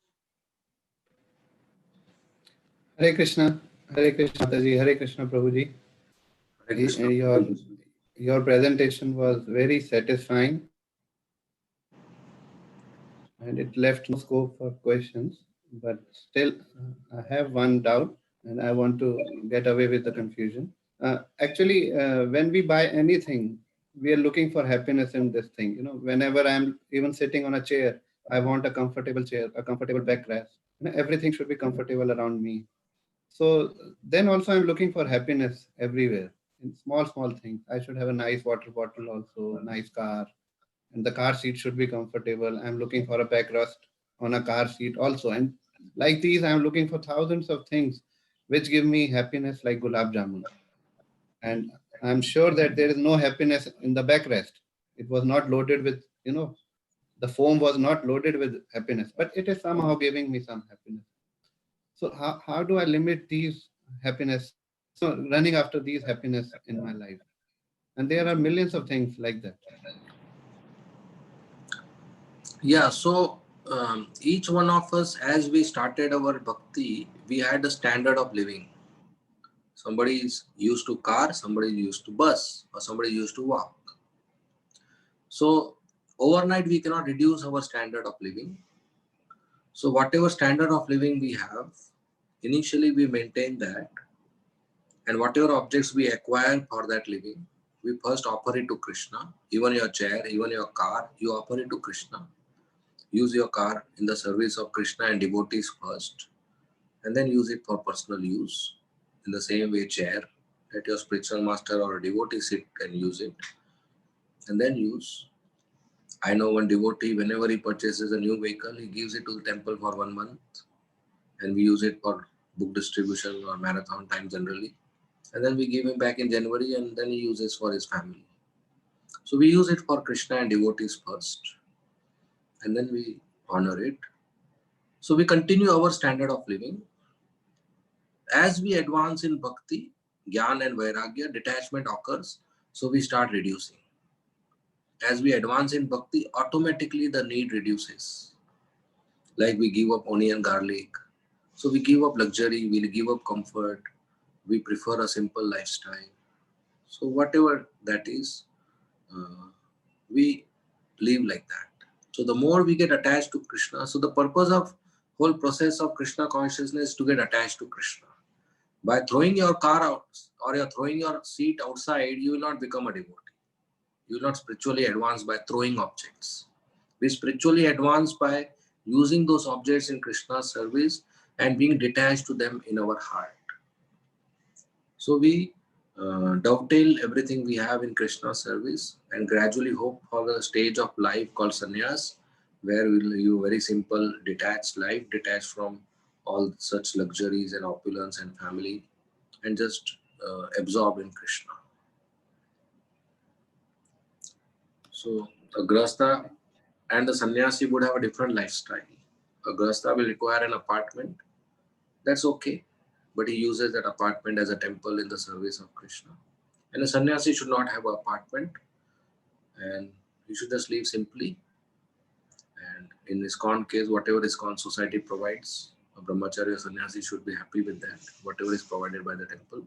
Hare Krishna Mataji, Hare Krishna Prabhuji. Hare Krishna. Your presentation was very satisfying and it left no scope for questions, but still I have one doubt and I want to get away with the confusion. Actually, when we buy anything, we are looking for happiness in this thing. You know, whenever I'm even sitting on a chair, I want a comfortable chair, a comfortable backrest. You know, everything should be comfortable around me. So then also I'm looking for happiness everywhere in small things. I should have a nice water bottle also, a nice car, and the car seat should be comfortable. I'm looking for a backrest on a car seat also. And like these, I'm looking for thousands of things which give me happiness like gulab jamun. And I'm sure that there is no happiness in the backrest. It was not loaded with, the foam was not loaded with happiness, but it is somehow giving me some happiness. So how do I limit these happiness, running after these happiness in my life? And there are millions of things like that. Yeah, so each one of us, as we started our bhakti, we had a standard of living. Somebody is used to car, somebody is used to bus, or somebody is used to walk. So overnight we cannot reduce our standard of living. So whatever standard of living we have, initially we maintain that, and whatever objects we acquire for that living, we first offer it to Krishna. Even your chair, even your car, you offer it to Krishna. Use your car in the service of Krishna and devotees first, and then use it for personal use. In the same way, chair, let your spiritual master or a devotee sit and use it, and then use. I know one devotee, whenever he purchases a new vehicle, he gives it to the temple for 1 month, and we use it for book distribution or marathon time generally. And then we give him back in January, and then he uses for his family. So we use it for Krishna and devotees first, and then we honor it. So we continue our standard of living. As we advance in bhakti, jnana and vairagya, detachment occurs, so we start reducing. As we advance in bhakti, automatically the need reduces. Like we give up onion, garlic. So we give up luxury, we give up comfort, we prefer a simple lifestyle. So whatever that is, we live like that. So the more we get attached to Krishna, so the purpose of whole process of Krishna consciousness is to get attached to Krishna. By throwing your car out or you're throwing your seat outside, you will not become a devotee. You will not spiritually advance by throwing objects. We spiritually advance by using those objects in Krishna's service and being detached to them in our heart. So we dovetail everything we have in Krishna's service and gradually hope for the stage of life called sannyas, where we will live very simple, detached life, detached from all such luxuries and opulence and family, and just absorbed in Krishna. So a grahastha and the sannyasi would have a different lifestyle. A grahastha will require an apartment. That's okay, but he uses that apartment as a temple in the service of Krishna. And a sannyasi should not have an apartment, and he should just live simply. And in ISKCON case, whatever ISKCON society provides, a brahmacharya sannyasi should be happy with that, whatever is provided by the temple,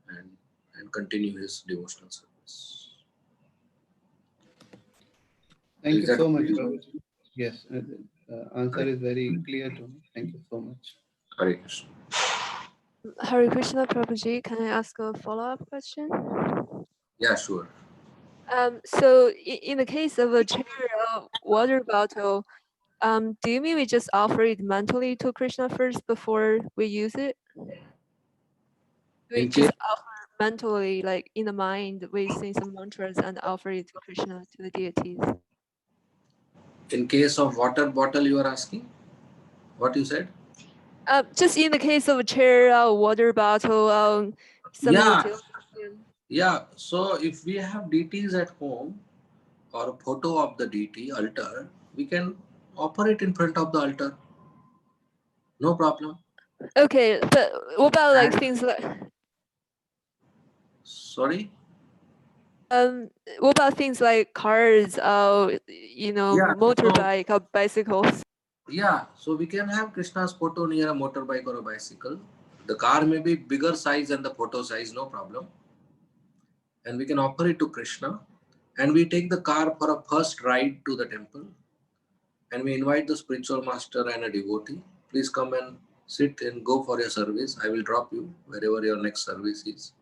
and continue his devotional service. Thank Is you that so much, clear? Prabhuji. Yes, answer is very clear to me. Thank you so much. Hare Krishna. Hare Krishna Prabhuji, can I ask a follow-up question? Yeah, sure. So in the case of a chair or water bottle, do you mean we just offer it mentally to Krishna first before we use it? We In just case, offer mentally, like in the mind, we sing some mantras and offer it to Krishna, to the deities. in case of water bottle, you are asking what you said? Just in the case of a chair, water bottle, some Yeah, utility. yeah. So if we have deities at home or a photo of the deity altar, we can offer it in front of the altar. No problem. Okay, but what about like And things like sorry. what about things like cars, Yeah. So motorbike or bicycles? yeah. So we can have Krishna's photo near a motorbike or a bicycle. The car may be bigger size than the photo size. No problem. And we can offer it to Krishna. And we take the car for a first ride to the temple. And we invite the spiritual master and a devotee. Please come and sit and go for your service. I will drop you wherever your next service is.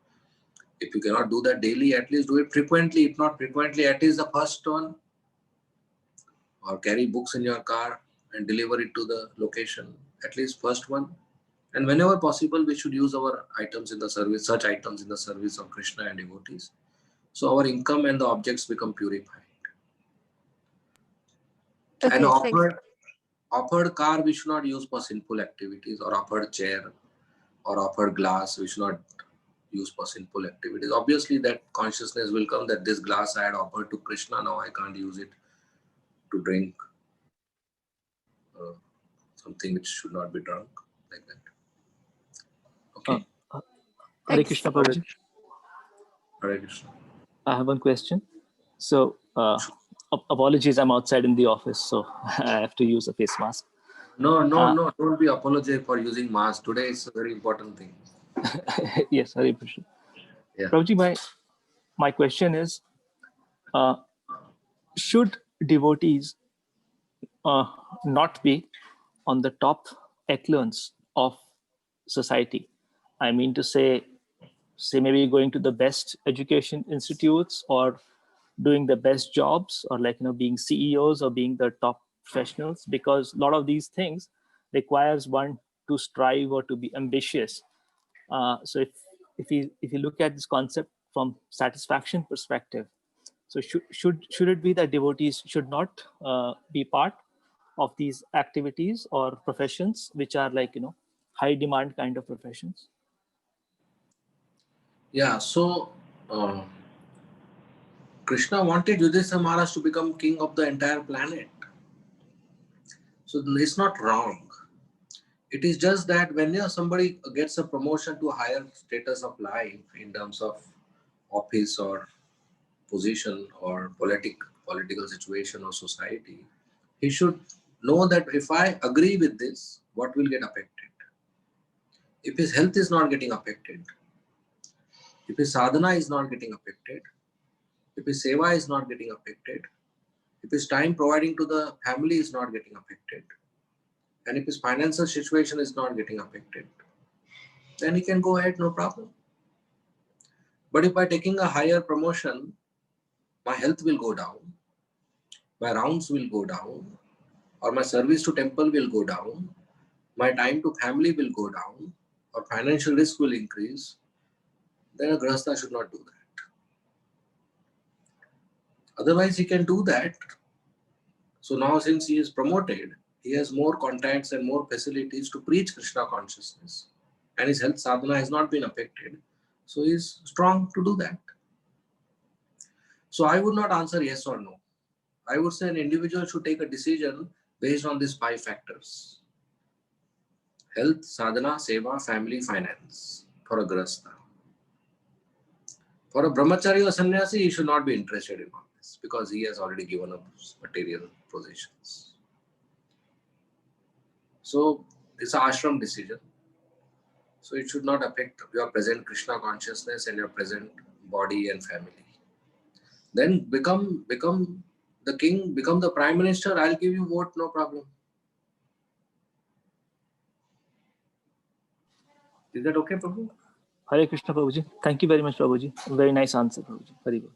If you cannot do that daily, at least do it frequently. If not frequently, at least the first one. Or carry books in your car and deliver it to the location. At least first one. And whenever possible, we should use our items in the service, such items in the service of Krishna and devotees. So our income and the objects become purified. And Okay, thanks. offered car we should not use for sinful activities, or offered chair or offered glass we should not use for sinful activities. Obviously that consciousness will come that this glass I had offered to Krishna, now I can't use it to drink something which should not be drunk, like that. Okay. Hare Thanks. Krishna Prabhuji. Hare Krishna. I have one question. So, apologies, I'm outside in the office, so I have to use a face mask. No, don't be apologetic for using mask. Today is a very important thing. Yes, Hare Krishna. Yeah. Prabhuji, my question is, uh, should devotees uh, not be on the top echelons of society? I mean to say maybe going to the best education institutes or doing the best jobs, or like being CEOs or being the top professionals, because a lot of these things requires one to strive or to be ambitious. So if you look at this concept from satisfaction perspective, so should it be that devotees should not be part of these activities or professions which are like high demand kind of professions? Yeah. So Krishna wanted Yudhishthira Maharaj to become king of the entire planet. So it's not wrong. It is just that when somebody gets a promotion to a higher status of life in terms of office or position or political situation or society, he should know that if I agree with this, what will get affected? If his health is not getting affected, if his sadhana is not getting affected, if his seva is not getting affected, if his time providing to the family is not getting affected, and if his financial situation is not getting affected, then he can go ahead, no problem. But if by taking a higher promotion, my health will go down, my rounds will go down, or my service to temple will go down, my time to family will go down, or financial risk will increase, then a grahastha should not do that. Otherwise, he can do that. So now, since he is promoted, he has more contacts and more facilities to preach Krishna consciousness, and his health sadhana has not been affected. So he is strong to do that. So I would not answer yes or no. I would say an individual should take a decision based on these 5 factors: health, sadhana, seva, family, finance for a grahastha. For a brahmachari or sannyasi, he should not be interested in all this because he has already given up material possessions. So it's an ashram decision. So it should not affect your present Krishna consciousness and your present body and family. Then become the king, become the prime minister. I'll give you vote, no problem. Is that okay, Prabhu? Hare Krishna, Prabhuji. Thank you very much, Prabhuji. Very nice answer, Prabhuji. Very good.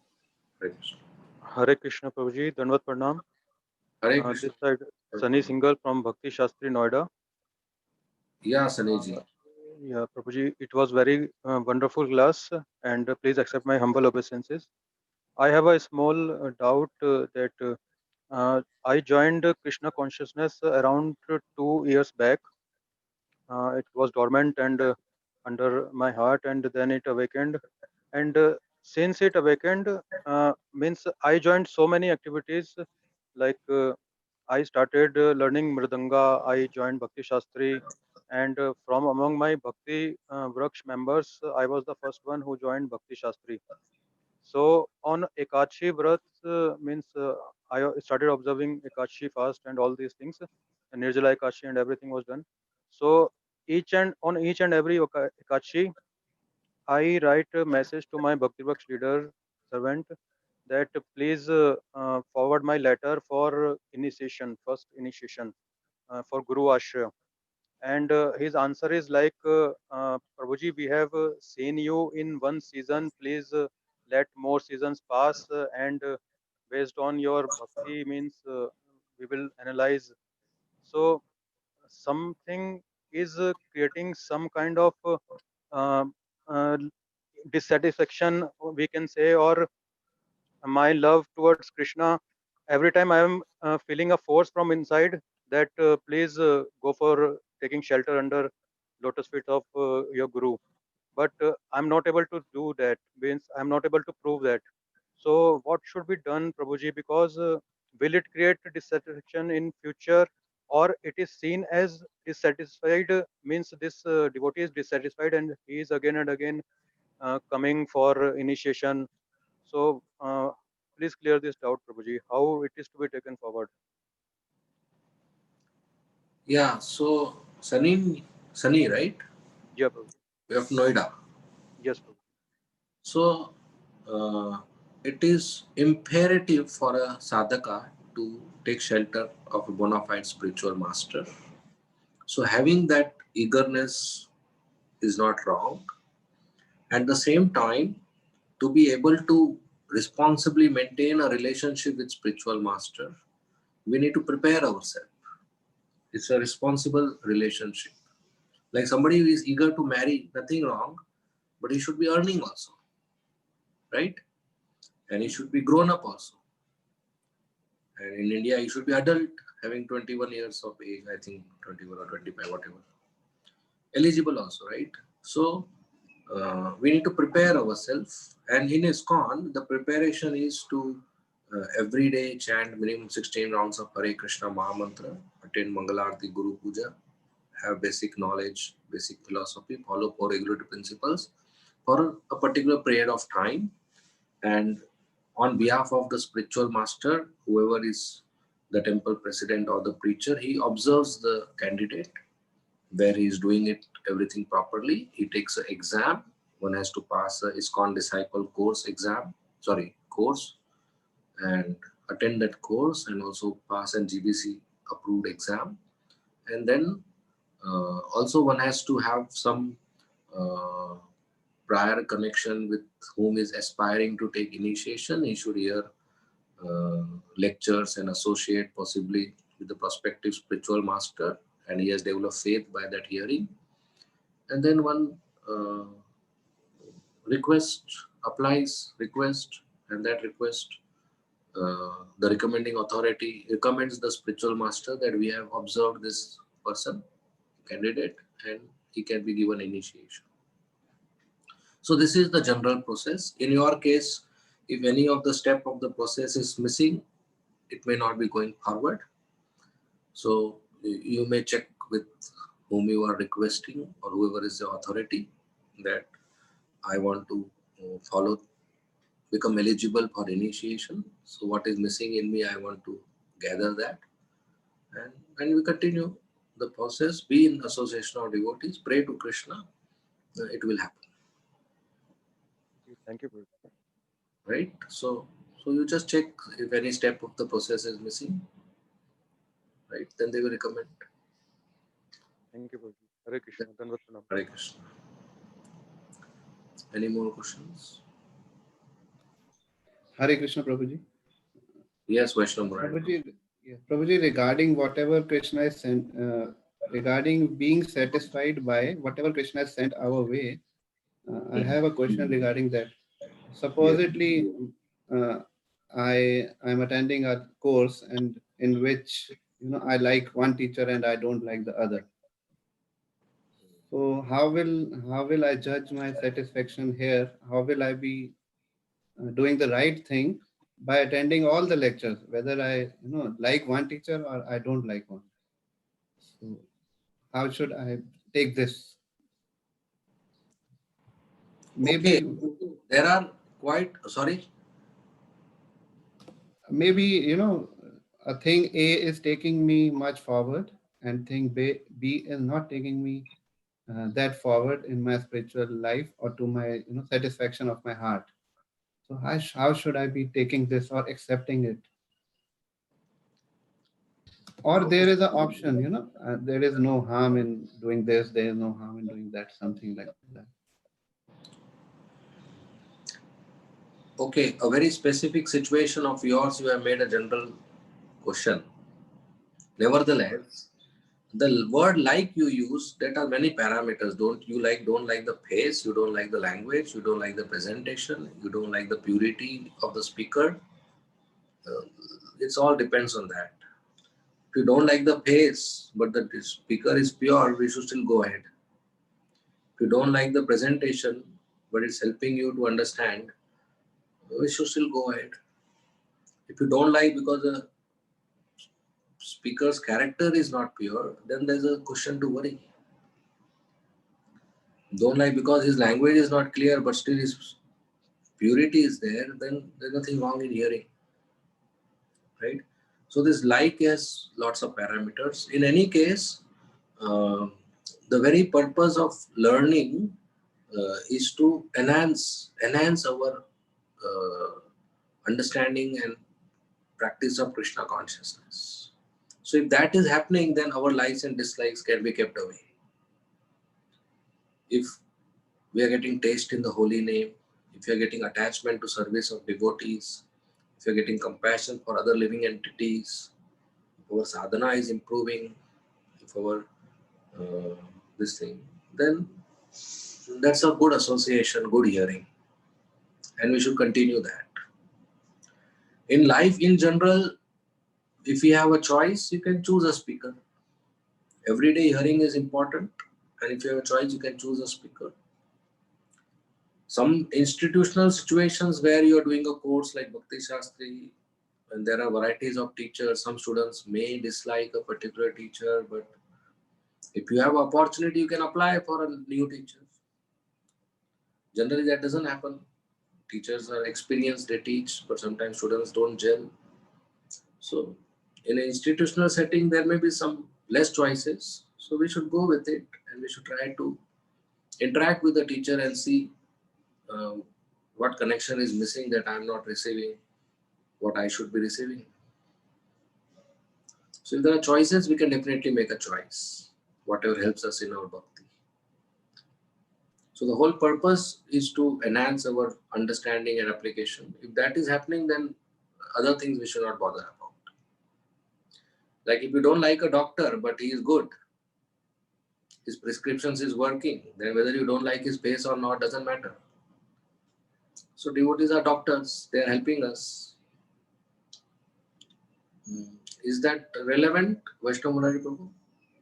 Hare Krishna. Hare Krishna Prabhuji, Dandavat Pranam. Hare Krishna. This side Sunny Singhal from Bhakti Shastri, Noida. Yeah, Saneji. Yeah, Prabhuji, it was very wonderful class, and please accept my humble obeisances. I have a small doubt that I joined Krishna consciousness around 2 years back. It was dormant and under my heart, and then it awakened. And since it awakened, means I joined so many activities like I started learning Mridanga. I joined Bhakti Shastri, and from among my Bhakti Vraksh members, I was the first one who joined Bhakti Shastri. So on Ekachi Vrat means I started observing Ekachi fast and all these things, and Nirjala Ekachi and everything was done. So each and every Ekachi, I write a message to my Bhakti Vraksh leader servant that please forward my letter for initiation, first initiation for Guru Ashraya. And his answer is like, Prabhuji, we have seen you in one season. Please let more seasons pass, and based on your bhakti means we will analyze. So something is creating some kind of uh, uh, dissatisfaction, we can say, or my love towards Krishna. Every time I am feeling a force from inside that please go for taking shelter under lotus feet of your Guru. But I'm not able to do that. Means I'm not able to prove that. So what should be done, Prabhuji? Because will it create dissatisfaction in future, or it is seen as dissatisfied? Means this devotee is dissatisfied and he is again and again coming for initiation. So please clear this doubt, Prabhuji, how it is to be taken forward. Yeah, so Sunny, right? Yeah, Prabhuji. of Noida. Yes, Prabhuji. So it is imperative for a sadhaka to take shelter of a bona fide spiritual master. So having that eagerness is not wrong. At the same time, to be able to responsibly maintain a relationship with spiritual master, we need to prepare ourselves. It's a responsible relationship. Like somebody who is eager to marry, nothing wrong, but he should be earning also, right? And he should be grown up also. And in India, he should be adult, having 21 years of age, I think 21 or 25, whatever. Eligible also, right? So we need to prepare ourselves. And in ISKCON, the preparation is to every day chant minimum 16 rounds of Hare Krishna Maha Mantra, attend Mangalarti Guru Puja, have basic knowledge, basic philosophy, follow 4 regulative principles for a particular period of time. And on behalf of the spiritual master, whoever is the temple president or the preacher, he observes the candidate where he is doing it everything properly. He takes an exam. One has to pass a ISKCON disciple course course, and attend that course and also pass an GBC approved exam. And then also one has to have some uh, prior connection with whom is aspiring to take initiation. He should hear uh, lectures and associate possibly with the prospective spiritual master, and he has developed faith by that hearing. And then one request, and that request, the recommending authority recommends the spiritual master that we have observed this person, candidate, and he can be given initiation. So this is the general process. In your case, if any of the step of the process is missing, it may not be going forward. So you may check with whom you are requesting or whoever is the authority that I want to become eligible for initiation. So what is missing in me, I want to gather that. And when we continue the process, be in association of devotees, pray to Krishna, it will happen, Thank you, Prabhuji. right? So you just check if any step of the process is missing, right? Then they will recommend. Thank you, Prabhuji. Hare Krishna. Dandavat pranam. Hare Krishna. Any more questions? Hare Krishna, Prabhuji. Yes, Vaishnav Moran. Prabhuji, yeah, Prabhuji, regarding whatever Krishna has sent, regarding being satisfied by whatever Krishna has sent our way, I have a question regarding that. Supposedly, I'm attending a course and in which I like one teacher and I don't like the other. So how will I judge my satisfaction here? How will I be doing the right thing by attending all the lectures, whether I like one teacher or I don't like one? So how should I take this? Okay, Maybe there are quite, sorry. maybe a thing A is taking me much forward and thing B is not taking me that forward in my spiritual life or to my satisfaction of my heart. So how should I be taking this or accepting it? Or there is an option, there is no harm in doing this, there is no harm in doing that, something like that. Okay, a very specific situation of yours, you have made a general question. Nevertheless, the word like you use, that are many parameters. Don't like the face, you don't like the language, you don't like the presentation, you don't like the purity of the speaker. It's all depends on that. If you don't like the face, but the speaker is pure, we should still go ahead. If you don't like the presentation, but it's helping you to understand, we should still go ahead. If you don't like because the speaker's character is not pure, then there's a question to worry. Don't like because his language is not clear, but still his purity is there, then there's nothing wrong in hearing, right? So this like has lots of parameters. In any case, the very purpose of learning is to enhance our understanding and practice of Krishna consciousness. So if that is happening, then our likes and dislikes can be kept away. If we are getting taste in the holy name, if we are getting attachment to service of devotees, if we are getting compassion for other living entities, if our sadhana is improving, if our this thing, then that's a good association, good hearing, and we should continue that. In life in general, if you have a choice, you can choose a speaker. Everyday hearing is important, and if you have a choice, you can choose a speaker. Some institutional situations where you are doing a course like Bhakti Shastri, and there are varieties of teachers, some students may dislike a particular teacher, but if you have opportunity, you can apply for a new teacher. Generally, that doesn't happen. Teachers are experienced, they teach, but sometimes students don't gel. So, in an institutional setting, there may be some less choices. So, we should go with it and we should try to interact with the teacher and see uh, what connection is missing that I'm not receiving, what I should be receiving. So, if there are choices, we can definitely make a choice, whatever helps us in our bhakti. So, the whole purpose is to enhance our understanding and application. If that is happening, then other things we should not bother about. Like if you don't like a doctor, but he is good, his prescriptions is working, then whether you don't like his face or not doesn't matter. So devotees are doctors, they are helping us. Is that relevant, Vaishnav Murari Prabhu?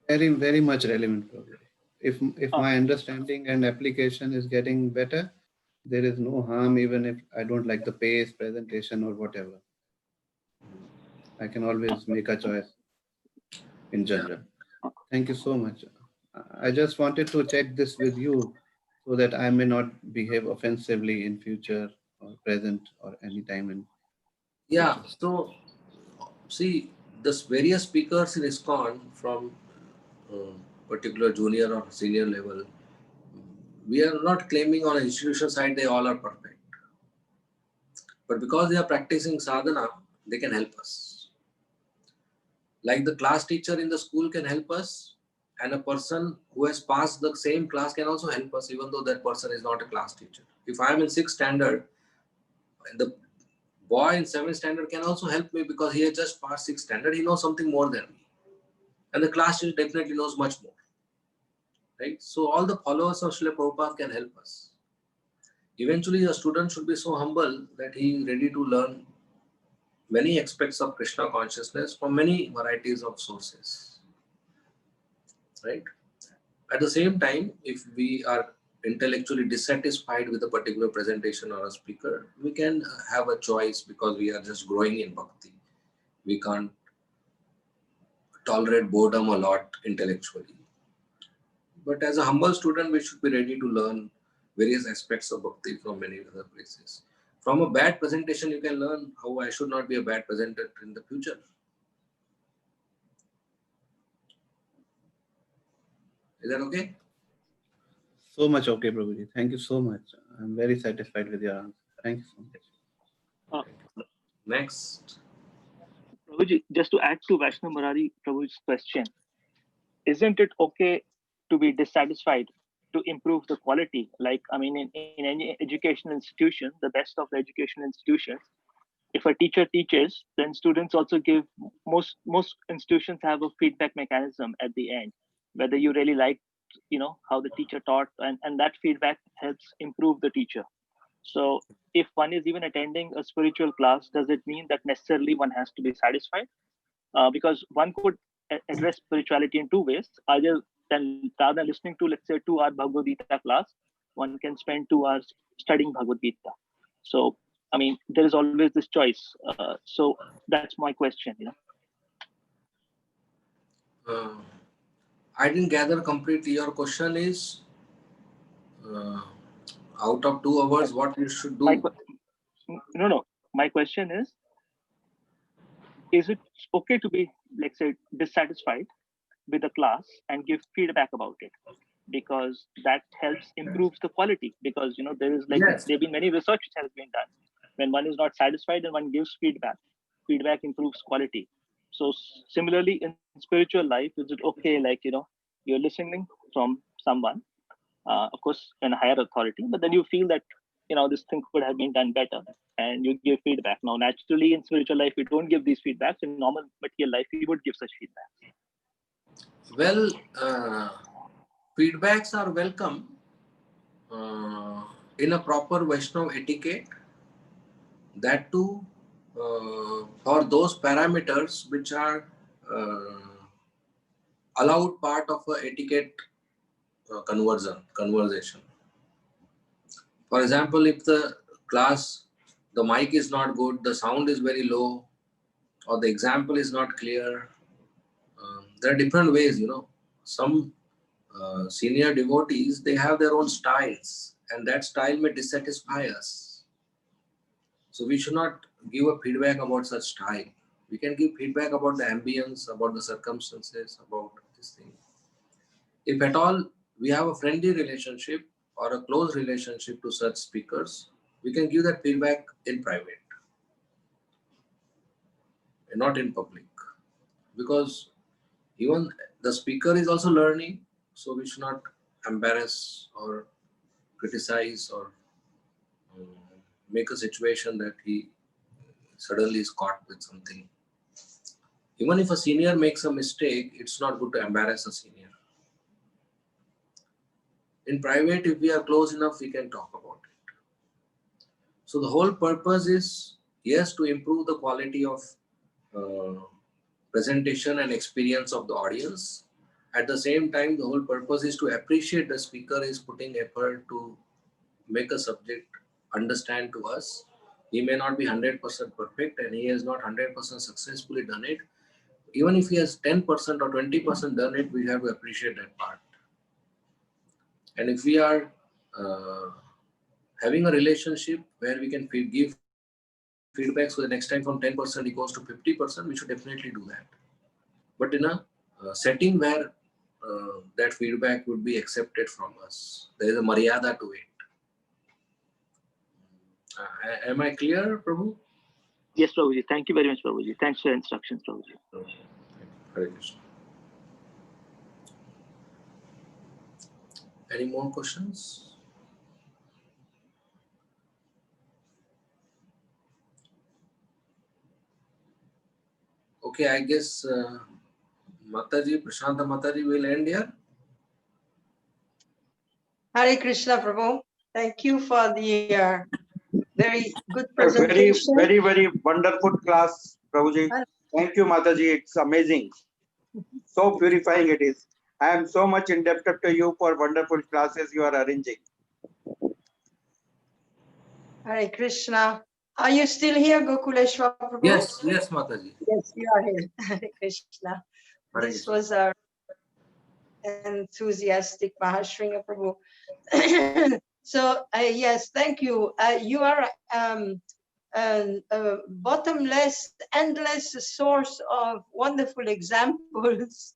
Very, very much relevant, Prabhuji. If Uh, my understanding and application is getting better, there is no harm even if I don't like the pace, presentation, or whatever. I can always make a choice in general. Thank you so much. I just wanted to check this with you so that I may not behave offensively in future or present or any time in Yeah, future. so see, this various speakers in ISKCON from particular junior or senior level, we are not claiming on an institution side they all are perfect. But because they are practicing sadhana, they can help us. Like the class teacher in the school can help us, and a person who has passed the same class can also help us, even though that person is not a class teacher. If I am in 6th standard, the boy in 7th standard can also help me because he has just passed 6th standard. He knows something more than me. And the class teacher definitely knows much more. Right? So all the followers of Srila Prabhupada can help us. Eventually, a student should be so humble that he is ready to learn many aspects of Krishna consciousness from many varieties of sources. Right? At the same time, if we are intellectually dissatisfied with a particular presentation or a speaker, we can have a choice because we are just growing in bhakti. We can't tolerate boredom a lot intellectually. But as a humble student, we should be ready to learn various aspects of bhakti from many other places. From a bad presentation, you can learn how I should not be a bad presenter in the future. Is that okay? So much okay, Prabhuji. Thank you so much. I'm very satisfied with your answer. Thank you so much. Next. Prabhuji, just to add to Vaishnav Murari Prabhu's question, isn't it okay to be dissatisfied to improve the quality? Like, I mean, in any educational institution, the best of the educational institutions, if a teacher teaches, then students also give, most institutions have a feedback mechanism at the end, whether you really like, how the teacher taught, and that feedback helps improve the teacher. So if one is even attending a spiritual class, does it mean that necessarily one has to be satisfied? Because one could address spirituality in two ways. Either than rather than listening to, let's say, 2 hour Bhagavad Gita class, one can spend 2 hours studying Bhagavad Gita. So I mean, there is always this choice. So that's my question. Uh, I didn't gather completely. Your question is uh, out of 2 hours, what you should My do. no. My question is it okay to be, let's say, dissatisfied with the class and give feedback about it? because that helps improves the quality. Because there is like Yes. there have been many research which has been done. When one is not satisfied and one gives feedback, feedback improves quality. So similarly in spiritual life, is it okay, like you're listening from someone, of course in a higher authority, but then you feel that this thing could have been done better, and you give feedback. Now naturally in spiritual life we don't give these feedbacks. In normal material life we would give such feedback. Well, feedbacks are welcome in a proper Vaishnav etiquette. That too, for those parameters which are allowed part of a etiquette conversation. For example, if the class, the mic is not good, the sound is very low, or the example is not clear, there are different ways. Some senior devotees, they have their own styles, and that style may dissatisfy us. So we should not give a feedback about such style. We can give feedback about the ambience, about the circumstances, about this thing. If at all we have a friendly relationship or a close relationship to such speakers, we can give that feedback in private and not in public. Because even the speaker is also learning, so we should not embarrass or criticize or um, make a situation that he suddenly is caught with something. Even if a senior makes a mistake, it's not good to embarrass a senior. In private, if we are close enough, we can talk about it. So the whole purpose is, yes, to improve the quality of uh, presentation and experience of the audience. At the same time, the whole purpose is to appreciate the speaker is putting effort to make a subject understand to us. He may not be 100% perfect and he has not 100% successfully done it. Even if he has 10% or 20% done it, we have to appreciate that part. And if we are uh, having a relationship where we can give feedback, so the next time from 10% he goes to 50%, we should definitely do that. But in a setting where that feedback would be accepted from us, there is a maryada to it. Am I clear, Prabhu? Yes, Prabhuji. Thank you very much, Prabhuji. Thanks for your instructions, Prabhuji. Hare Krishna. Any more questions? Okay, I guess Mataji, Prashanta Mataji will end here. Hare Krishna, Prabhu. Thank you for the very good A very, presentation. very, very wonderful class, Prabhuji. Thank you, Mataji. It's amazing. So purifying it is. I am so much indebted to you for wonderful classes you are arranging. Hare Krishna. Are you still here, Gokuleshwar Prabhu? Yes, yes, Mataji. Yes, you are here. Hare Krishna. Hare This Krishna. was our enthusiastic Mahashringa Prabhu. So, yes, thank you. You are a bottomless, endless source of wonderful examples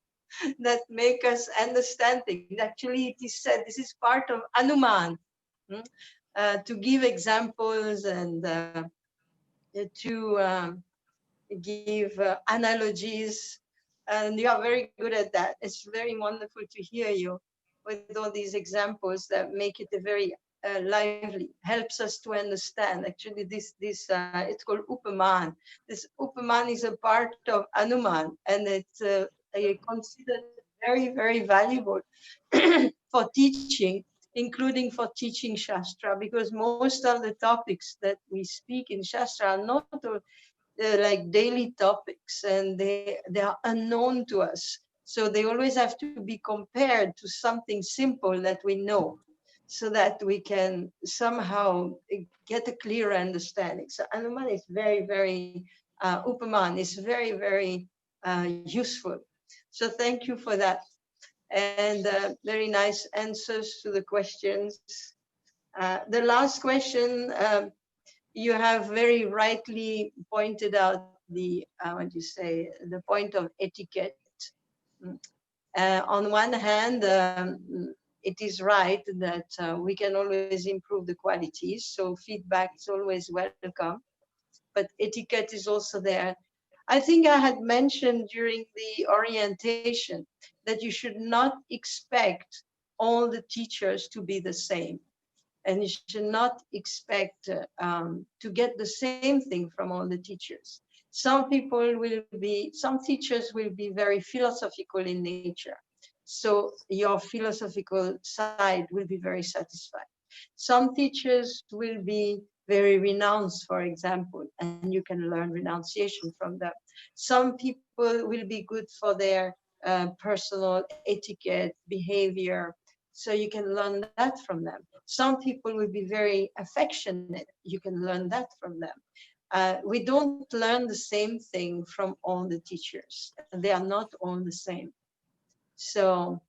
that make us understand things. Actually, it is said this is part of Anuman, to give examples and to give analogies. And you are very good at that. It's very wonderful to hear you with all these examples that make it a very lively, helps us to understand. Actually, this it's called Upaman. This Upaman is a part of Anuman, and it's considered very, very valuable for teaching, including for teaching Shastra, because most of the topics that we speak in Shastra are not like daily topics, and they are unknown to us. So they always have to be compared to something simple that we know, so that we can somehow get a clearer understanding. So Anuman is very, very, Upaman is very, very useful. So thank you for that. And very nice answers to the questions. The last question, you have very rightly pointed out the, what do you say, the point of etiquette. On one hand, it is right that we can always improve the qualities. So feedback is always welcome, but etiquette is also there. I think I had mentioned during the orientation that you should not expect all the teachers to be the same. And you should not expect to get the same thing from all the teachers. Some teachers will be very philosophical in nature. So your philosophical side will be very satisfied. Some teachers will be very renounced, for example, and you can learn renunciation from them. Some people will be good for their personal etiquette, behavior, so you can learn that from them. Some people will be very affectionate. You can learn that from them. We don't learn the same thing from all the teachers. They are not all the same. So,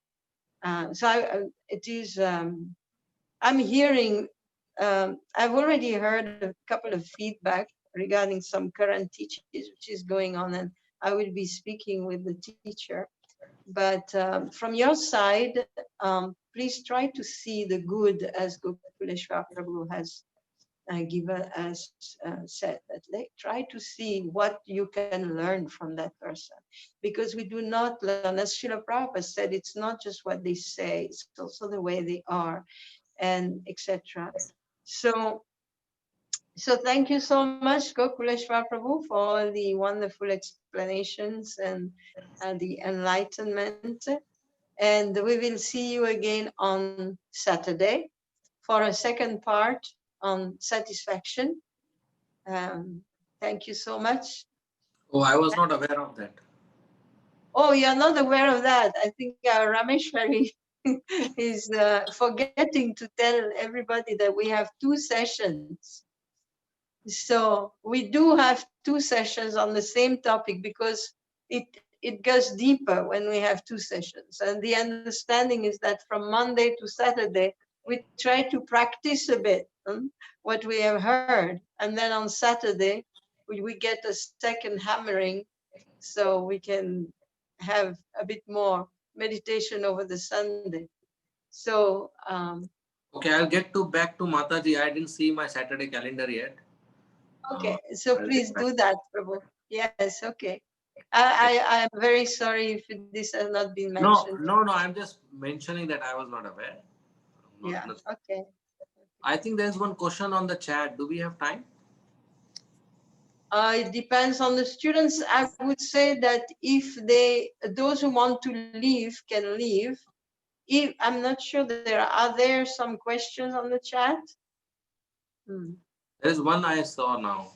it is. I'm hearing. I've already heard a couple of feedback regarding some current teachers, which is going on, and I will be speaking with the teacher. But from your side, please try to see the good, as Gopuleshwar Prabhu has given us said, that try to see what you can learn from that person, because we do not learn, as Srila Prabhupada said, it's not just what they say, it's also the way they are, and etc. So thank you so much, Gopuleshwar Prabhu, for all the wonderful explanations and the enlightenment. And we will see you again on Saturday for a second part on satisfaction. Thank you so much. Oh, I was not aware of that. Oh, you're not aware of that. I think Rameshwari is forgetting to tell everybody that we have 2 sessions. So we do have 2 sessions on the same topic, because it goes deeper when we have 2 sessions. And the understanding is that from Monday to Saturday, we try to practice a bit what we have heard. And then on Saturday, we get a second hammering, so we can have a bit more meditation over the Sunday. So, Okay, I'll get back to Mataji. I didn't see my Saturday calendar yet. okay, so I'll please get back. do that, Prabhu. Yes, okay. I'm very sorry if this has not been mentioned. No. I'm just mentioning that I was not aware. Yeah, okay. I think there's one question on the chat. Do we have time? It depends on the students. I would say that if those who want to leave can leave. I'm not sure are there some questions on the chat? There's one I saw now.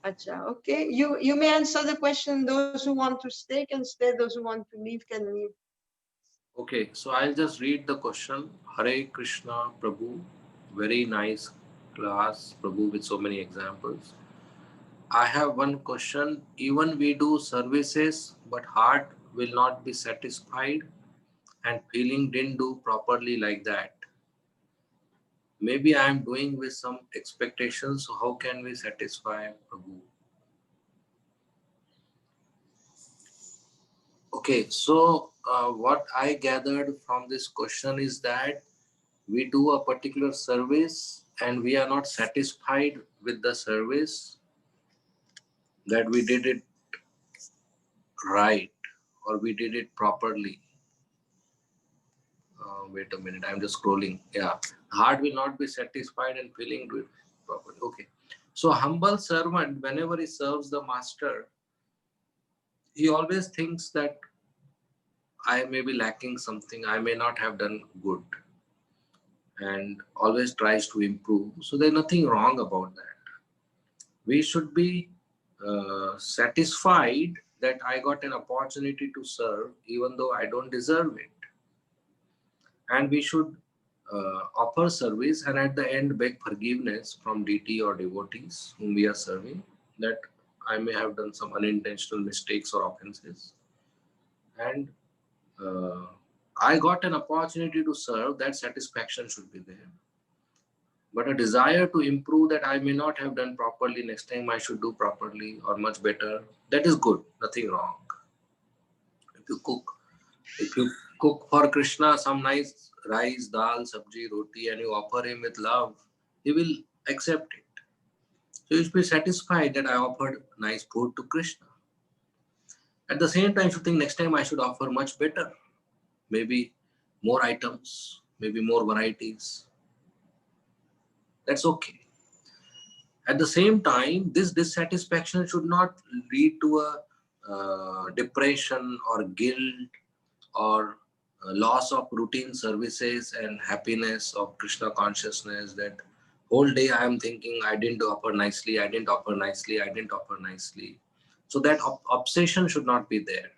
Acha, okay. You may answer the question. Those who want to stay can stay. Those who want to leave can leave. Okay, so I'll just read the question. Hare Krishna Prabhu. Very nice class, Prabhu, with so many examples. I have one question. Even we do services, but heart will not be satisfied and feeling didn't do properly like that. Maybe I am doing with some expectations. So how can we satisfy Prabhu? Okay, so what I gathered from this question is that we do a particular service and we are not satisfied with the service, that we did it right or we did it properly. Wait a minute, I'm just scrolling. Yeah, heart will not be satisfied and feeling do it properly. Okay, so humble servant, whenever he serves the master, he always thinks that I may be lacking something, I may not have done good, and always tries to improve. So there's nothing wrong about that. We should be satisfied that I got an opportunity to serve even though I don't deserve it. And we should offer service and at the end beg forgiveness from DT or devotees whom we are serving, that I may have done some unintentional mistakes or offenses. And I got an opportunity to serve, that satisfaction should be there. But a desire to improve, that I may not have done properly, next time I should do properly or much better, that is good, nothing wrong. If you cook for Krishna some nice rice, dal, sabji, roti, and you offer him with love, he will accept it. So you should be satisfied that I offered nice food to Krishna. At the same time, you should think next time I should offer much better. Maybe more items, maybe more varieties. That's okay. At the same time, this dissatisfaction should not lead to a depression or guilt or loss of routine services and happiness of Krishna consciousness, that whole day I am thinking I didn't offer nicely, I didn't offer nicely, I didn't offer nicely. So that obsession should not be there.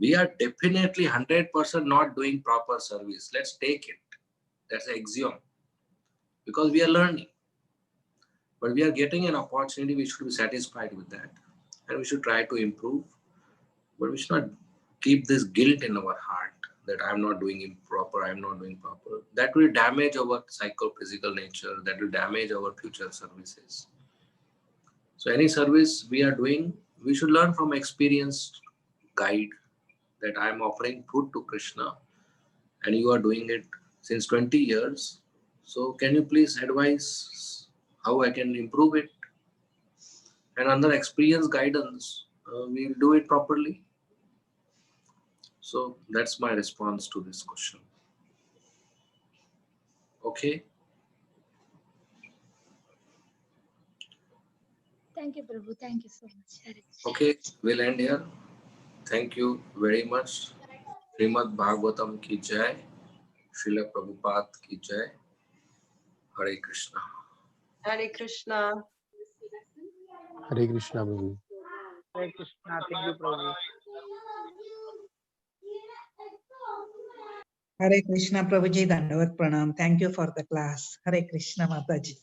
We are definitely 100% not doing proper service. Let's take it. That's an axiom. Because we are learning. But we are getting an opportunity, we should be satisfied with that. And we should try to improve. But we should not keep this guilt in our heart that I'm not doing improper, I'm not doing proper. That will damage our psychophysical nature, that will damage our future services. So any service we are doing, we should learn from experienced guide that I'm offering food to Krishna and you are doing it since 20 years. So can you please advise how I can improve it? And under experienced guidance, we do it properly. So that's my response to this question. Okay. Thank you, Prabhu. Thank you so much. Hare Krishna. Okay, we'll end here. Thank you very much. Srimad Bhagavatam ki jai. Srila Prabhupada ki jai. Hare Krishna. Hare Krishna. Hare Krishna, Prabhu. Hare Krishna. Thank you, Prabhu. Hare Krishna, Prabhuji, Dandavat Pranam. Thank you for the class. Hare Krishna, Mataji.